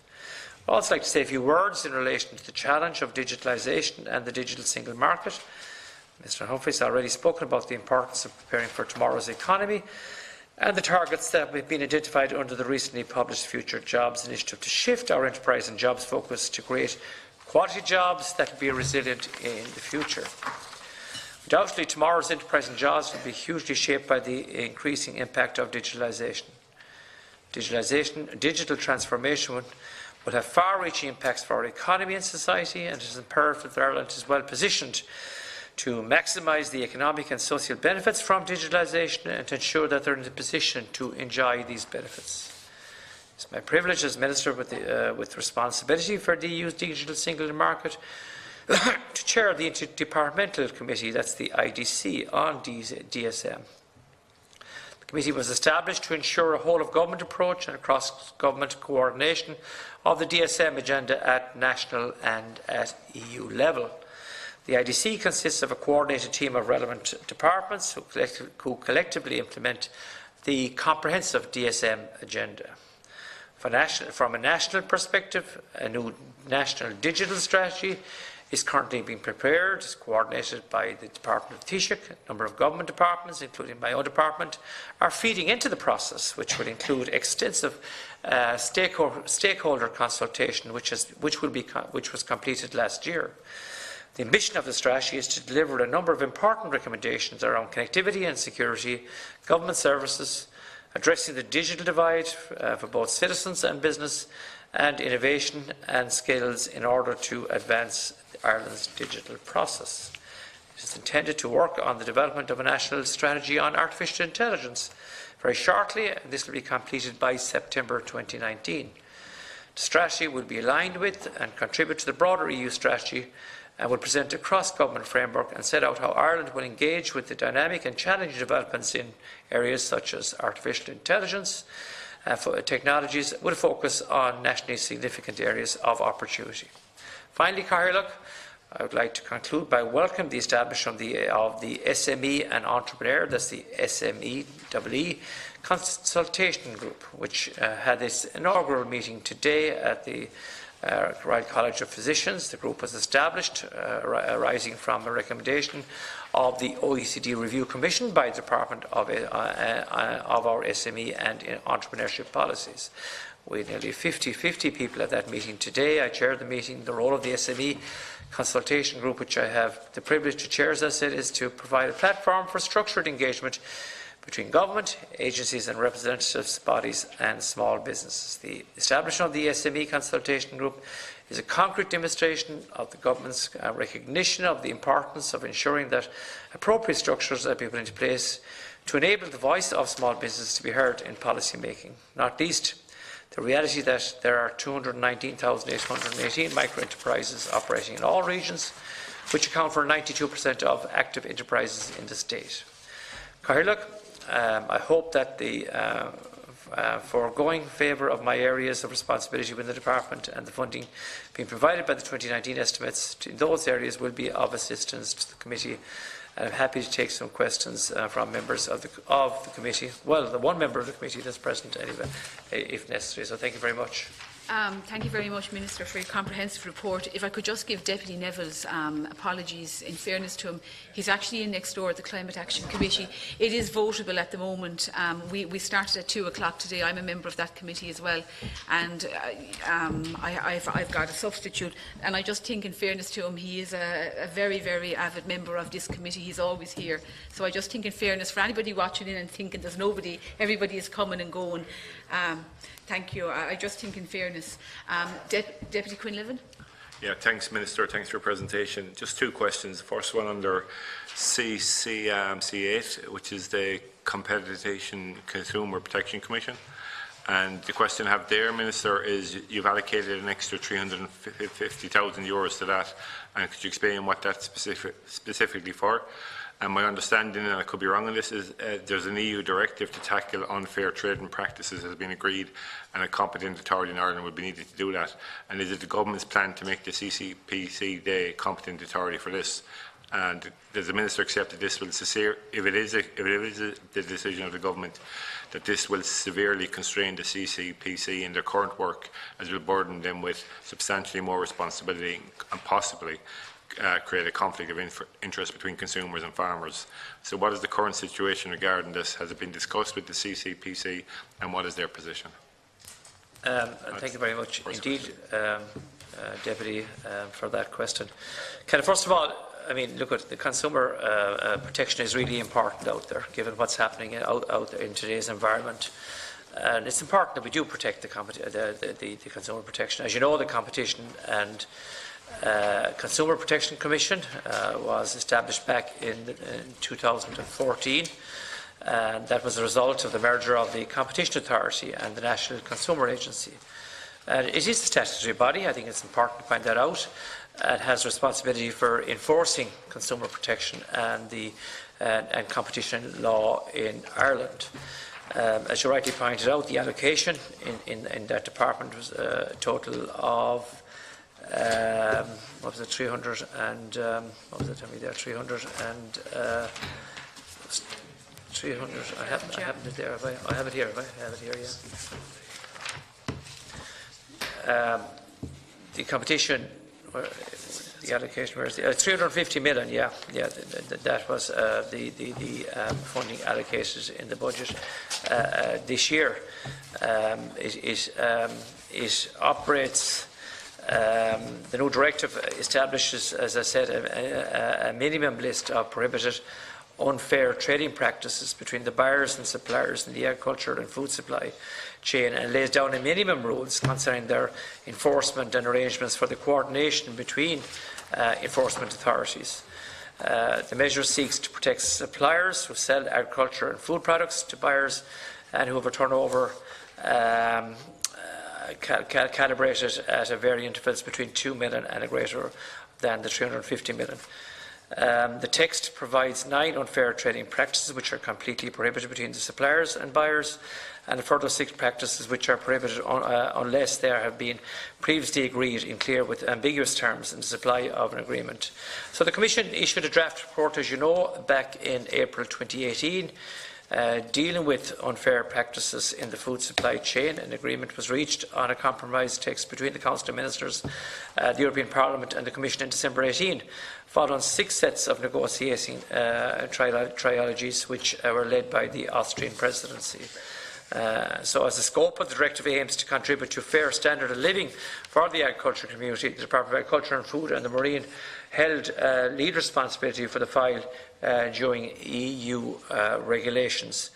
I'd also like to say a few words in relation to the challenge of digitalisation and the digital single market. Mr Humphreys has already spoken about the importance of preparing for tomorrow's economy and the targets that have been identified under the recently published Future Jobs Initiative to shift our enterprise and jobs focus to create quality jobs that will be resilient in the future. Undoubtedly, tomorrow's enterprise and jobs will be hugely shaped by the increasing impact of digitalisation. Digital transformation will have far-reaching impacts for our economy and society, and it is imperative that Ireland is well positioned to maximise the economic and social benefits from digitalisation and to ensure that they are in a position to enjoy these benefits. It is my privilege as Minister with responsibility for the EU's digital single market to chair the Interdepartmental Committee, that's the IDC, on DSM. The committee was established to ensure a whole-of-government approach and cross-government coordination of the DSM agenda at national and at EU level. The IDC consists of a coordinated team of relevant departments who collectively implement the comprehensive DSM agenda. From a national perspective, a new national digital strategy is currently being prepared. It's coordinated by the Department of Taoiseach. A number of government departments, including my own department, are feeding into the process, which will include extensive stakeholder consultation, which was completed last year. The ambition of the strategy is to deliver a number of important recommendations around connectivity and security, government services, addressing the digital divide for both citizens and business, and innovation and skills in order to advance Ireland's digital process. It is intended to work on the development of a national strategy on artificial intelligence very shortly, and this will be completed by September 2019. The strategy will be aligned with and contribute to the broader EU strategy and will present a cross-government framework and set out how Ireland will engage with the dynamic and challenging developments in areas such as artificial intelligence technologies, with a focus on nationally significant areas of opportunity. Finally, Cathaoirleach, I would like to conclude by welcoming the establishment of the SME and Entrepreneur, that's the SME Consultation Group, which had its inaugural meeting today at the Royal College of Physicians. The group was established arising from a recommendation of the OECD Review Commission by the Department of our SME and Entrepreneurship Policies. We had nearly 50 people at that meeting today. I chaired the meeting. The role of the SME Consultation Group, which I have the privilege to chair, as I said, is to provide a platform for structured engagement between government, agencies and representatives, bodies and small businesses. The establishment of the SME Consultation Group is a concrete demonstration of the government's recognition of the importance of ensuring that appropriate structures are being put into place to enable the voice of small business to be heard in policy making, not least the reality that there are 219,818 micro-enterprises operating in all regions, which account for 92% of active enterprises in the state. Cathaoirleach, I hope that the foregoing favour of my areas of responsibility within the department and the funding being provided by the 2019 estimates in those areas will be of assistance to the committee. And I'm happy to take some questions from members of the committee. Well, the one member of the committee that's present anyway, if necessary. So thank you very much. Thank you very much, Minister, for your comprehensive report. If I could just give Deputy Neville's apologies. In fairness to him, he's actually in next door at the Climate Action Committee. It is votable at the moment. We started at 2 o'clock today. I'm a member of that committee as well, and I've got a substitute. And I just think, in fairness to him, he is a very, very avid member of this committee. He's always here. So I just think, in fairness, for anybody watching in and thinking there's nobody, everybody is coming and going. Thank you. I just think, in fairness, Deputy Quinlivan. Yeah, thanks, Minister. Thanks for your presentation. Just two questions. The first one under C8, which is the Competition Consumer Protection Commission. And the question I have there, Minister, is you've allocated an extra €350,000 to that. And could you explain what that's specifically for? And my understanding, and I could be wrong on this, is there's an EU directive to tackle unfair trading practices has been agreed, and a competent authority in Ireland would be needed to do that. And is it the government's plan to make the CCPC the competent authority for this? And does the Minister accept that this will, if it is the decision of the government, that this will severely constrain the CCPC in their current work, as will burden them with substantially more responsibility and possibly create a conflict of interest between consumers and farmers? So what is the current situation regarding this? Has it been discussed with the CCPC, and what is their position? Thank you very much indeed, Deputy, for that question. First of all, I mean, look, at the consumer protection is really important out there, given what's happening out there in today's environment. And it's important that we do protect the consumer protection. As you know, the Competition and Consumer Protection Commission was established back in 2014. And that was a result of the merger of the Competition Authority and the National Consumer Agency. It is a statutory body. I think it's important to point that out. It has responsibility for enforcing consumer protection and competition law in Ireland. As you rightly pointed out, the allocation in that department was a total of what was it, 300 and what was it? Tell me there, 300 and 300. I haven't it there. I have it here. I have it here. Yeah. The competition. The allocation, where is the 350 million? Yeah, that was the funding allocated in the budget this year. It operates. The new directive establishes, as I said, a minimum list of prohibited unfair trading practices between the buyers and suppliers in the agriculture and food supply chain, and lays down a minimum rules concerning their enforcement and arrangements for the coordination between enforcement authorities. The measure seeks to protect suppliers who sell agriculture and food products to buyers and who have a turnover calibrated at a varying intervals between 2 million and a greater than the 350 million. The text provides 9 unfair trading practices which are completely prohibited between the suppliers and buyers, and a further 6 practices which are prohibited unless there have been previously agreed in clear with ambiguous terms in the supply of an agreement. So the Commission issued a draft report, as you know, back in April 2018, dealing with unfair practices in the food supply chain. An agreement was reached on a compromise text between the Council of Ministers, the European Parliament and the Commission in December 2018, following 6 sets of negotiating trialogies which were led by the Austrian presidency. So as the scope of the directive aims to contribute to a fair standard of living for the agricultural community, the Department of Agriculture and Food and the Marine held lead responsibility for the file during EU regulations.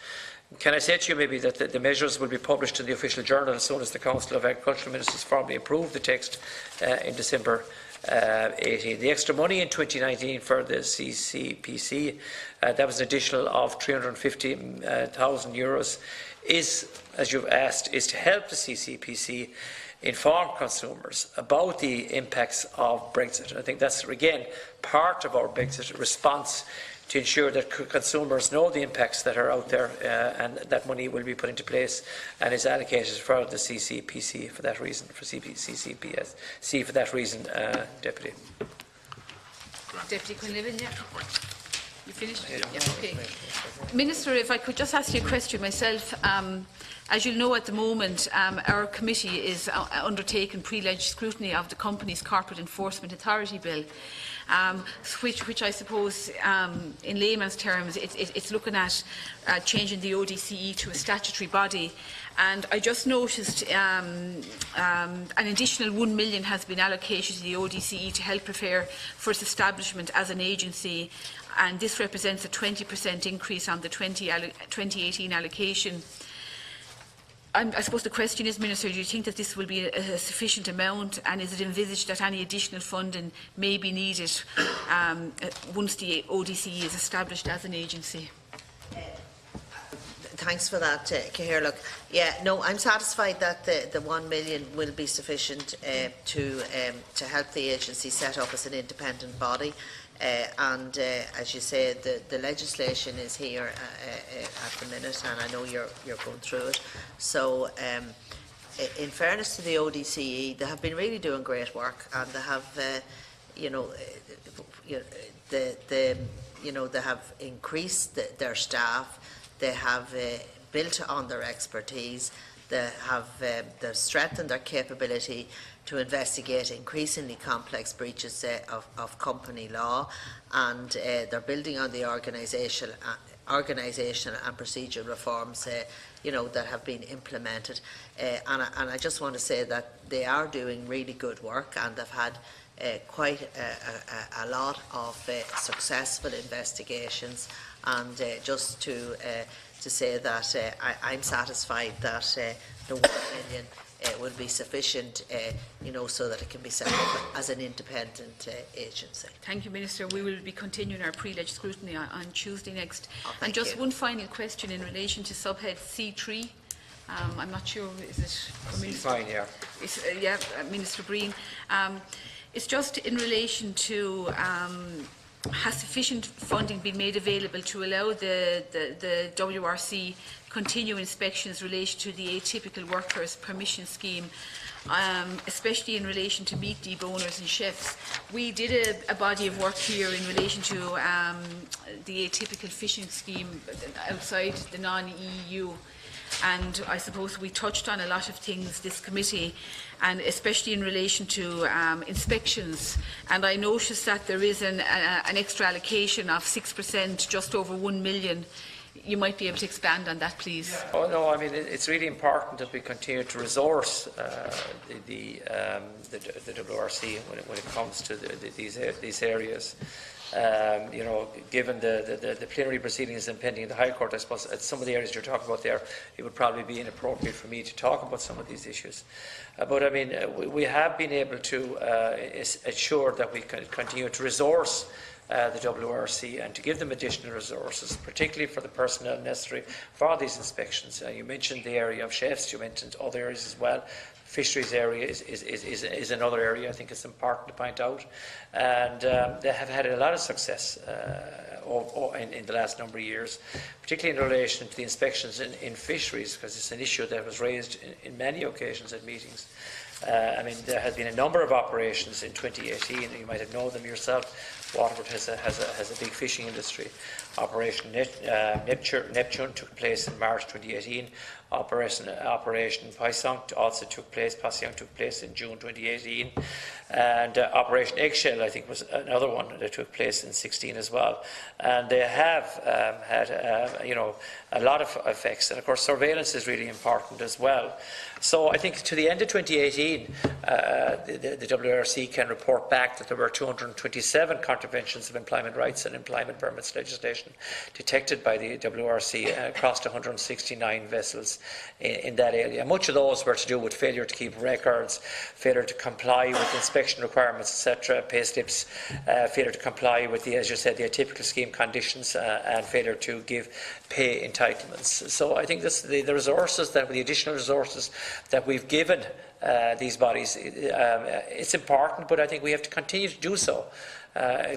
Can I say to you maybe that the measures will be published in the official journal as soon as the Council of Agricultural Ministers formally approved the text in December 18. The extra money in 2019 for the CCPC, that was an additional of €350,000, is, as you've asked, is to help the CCPC inform consumers about the impacts of Brexit. I think that's, again, part of our Brexit response, to ensure that consumers know the impacts that are out there, and that money will be put into place and is allocated for the CCPC for that reason, for CCPC for that reason, Deputy. Deputy Quinlivan, yeah. You finished? Yeah, okay. Minister, if I could just ask you a question myself. As you know, at the moment, our committee is undertaking pre-ledge scrutiny of the Companies Corporate Enforcement Authority Bill, which I suppose, in layman's terms, it's looking at changing the ODCE to a statutory body. And I just noticed an additional 1 million has been allocated to the ODCE to help prepare for its establishment as an agency, and this represents a 20% increase on the 2018 allocation. I suppose the question is, Minister, do you think that this will be a sufficient amount, and is it envisaged that any additional funding may be needed once the ODCE is established as an agency? thanks for that, Kelleher. Look, yeah, no, I'm satisfied that the 1 million will be sufficient to help the agency set up as an independent body. And as you say, the legislation is here at the minute, and I know you're going through it. So, in fairness to the ODCE, they have been really doing great work, and they have, they have increased their staff. They have built on their expertise. They have they've strengthened their capability to investigate increasingly complex breaches of company law, and they're building on the organisation and procedural reforms that have been implemented. And I just want to say that they are doing really good work, and they've had quite a lot of successful investigations. And just to say that I'm satisfied that the 1 million will be sufficient, so that it can be set up as an independent agency. Thank you, Minister. We will be continuing our pre-leg scrutiny on Tuesday next. And just one final question in relation to subhead C3. I'm not sure, is it for Minister? Fine, yeah. Yeah, Minister Breen. It's just in relation to has sufficient funding been made available to allow the WRC continue inspections related to the atypical workers permission scheme, especially in relation to meat deboners and chefs. We did a body of work here in relation to the atypical fishing scheme outside the non-EU. And I suppose we touched on a lot of things, this committee, and especially in relation to inspections. And I noticed that there is an extra allocation of 6%, just over 1 million. You might be able to expand on that, please. Oh no, I mean it's really important that we continue to resource the WRC when it comes to these areas. Given the plenary proceedings impending in the High Court, I suppose at some of the areas you're talking about there, it would probably be inappropriate for me to talk about some of these issues. But I mean, we have been able to ensure that we can continue to resource the WRC and to give them additional resources, particularly for the personnel necessary for these inspections. You mentioned the area of chefs, you mentioned other areas as well. Fisheries area is another area I think it's important to point out, and they have had a lot of success in the last number of years, particularly in relation to the inspections in fisheries, because it's an issue that was raised in many occasions at meetings. I mean, there has been a number of operations in 2018, and you might have known them yourself. Waterford has a big fishing industry. Operation Neptune took place in March 2018. Operation Paisong also took place. Paisong took place in June 2018, and Operation Eggshell I think was another one that took place in 16 as well. And they have had a lot of effects, and of course surveillance is really important as well. So I think to the end of 2018, the WRC can report back that there were 227 contraventions of employment rights and employment permits legislation detected by the WRC across 169 vessels in that area. Much of those were to do with failure to keep records, failure to comply with inspection requirements, etc., pay slips, failure to comply with the, as you said, the atypical scheme conditions, and failure to give pay entitlements. So I think this, the resources, the additional resources that we've given these bodies, it's important, but I think we have to continue to do so.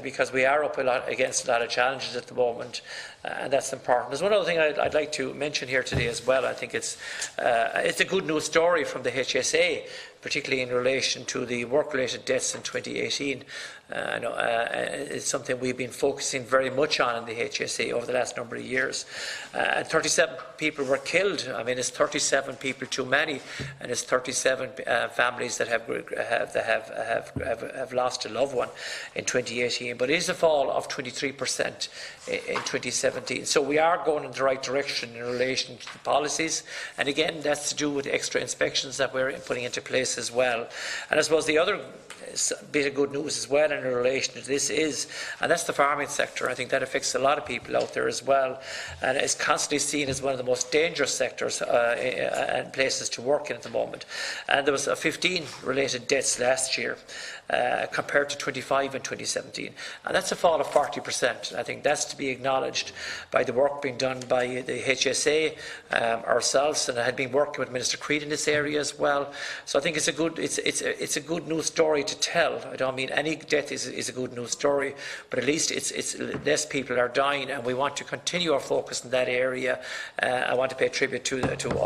Because we are up against a lot of challenges at the moment, and that's important. There's one other thing I'd like to mention here today as well. I think it's a good news story from the HSA, particularly in relation to the work-related deaths in 2018. It's something we've been focusing very much on in the HSA over the last number of years. 37 people were killed. I mean, it's 37 people too many, and it's 37 families that have lost a loved one in 2018. But it is a fall of 23% in 2017. So we are going in the right direction in relation to the policies. And again, that's to do with extra inspections that we're putting into place this as well. And I suppose the other bit of good news as well in relation to this is, and that's the farming sector. I think that affects a lot of people out there as well, and is constantly seen as one of the most dangerous sectors and places to work in at the moment. And there was 15 related deaths last year, compared to 25 in 2017, and that's a fall of 40%. I think that's to be acknowledged by the work being done by the HSA, ourselves, and I had been working with Minister Creed in this area as well. So I think it's a good news story to tell. I don't mean any death is a good news story, but at least it's less people are dying, and we want to continue our focus in that area. I want to pay tribute to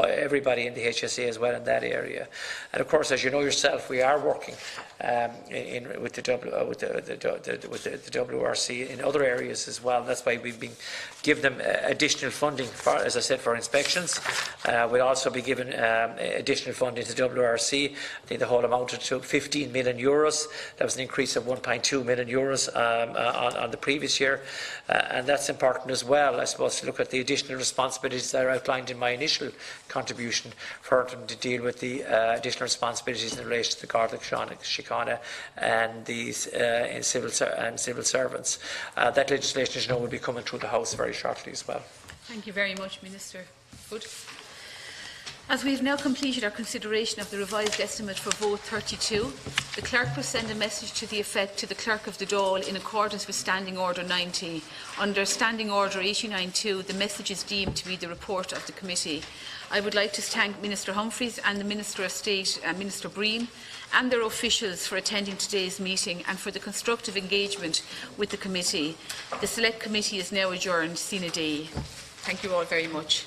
everybody in the HSA as well in that area. And of course, as you know yourself, we are working with the WRC in other areas as well. That's why we've been giving them additional funding for, as I said, for inspections. We'll also be given additional funding to WRC. I think the whole amounted to 15 million euros. That was an increase of 1.2 million euros on the previous year, and that's important as well, I suppose, to look at the additional responsibilities that are outlined in my initial contribution for them to deal with the additional responsibilities in relation to the Garda Síochána and these civil servants. That legislation, as you know, will be coming through the House very shortly as well. Thank you very much, Minister Hood. As we have now completed our consideration of the revised estimate for vote 32, the Clerk will send a message to the effect to the Clerk of the Dáil in accordance with Standing Order 90. Under Standing Order 89.2, the message is deemed to be the report of the committee. I would like to thank Minister Humphreys and the Minister of State, Minister Breen, and their officials for attending today's meeting and for the constructive engagement with the committee. The Select Committee is now adjourned. Sine die. Thank you all very much.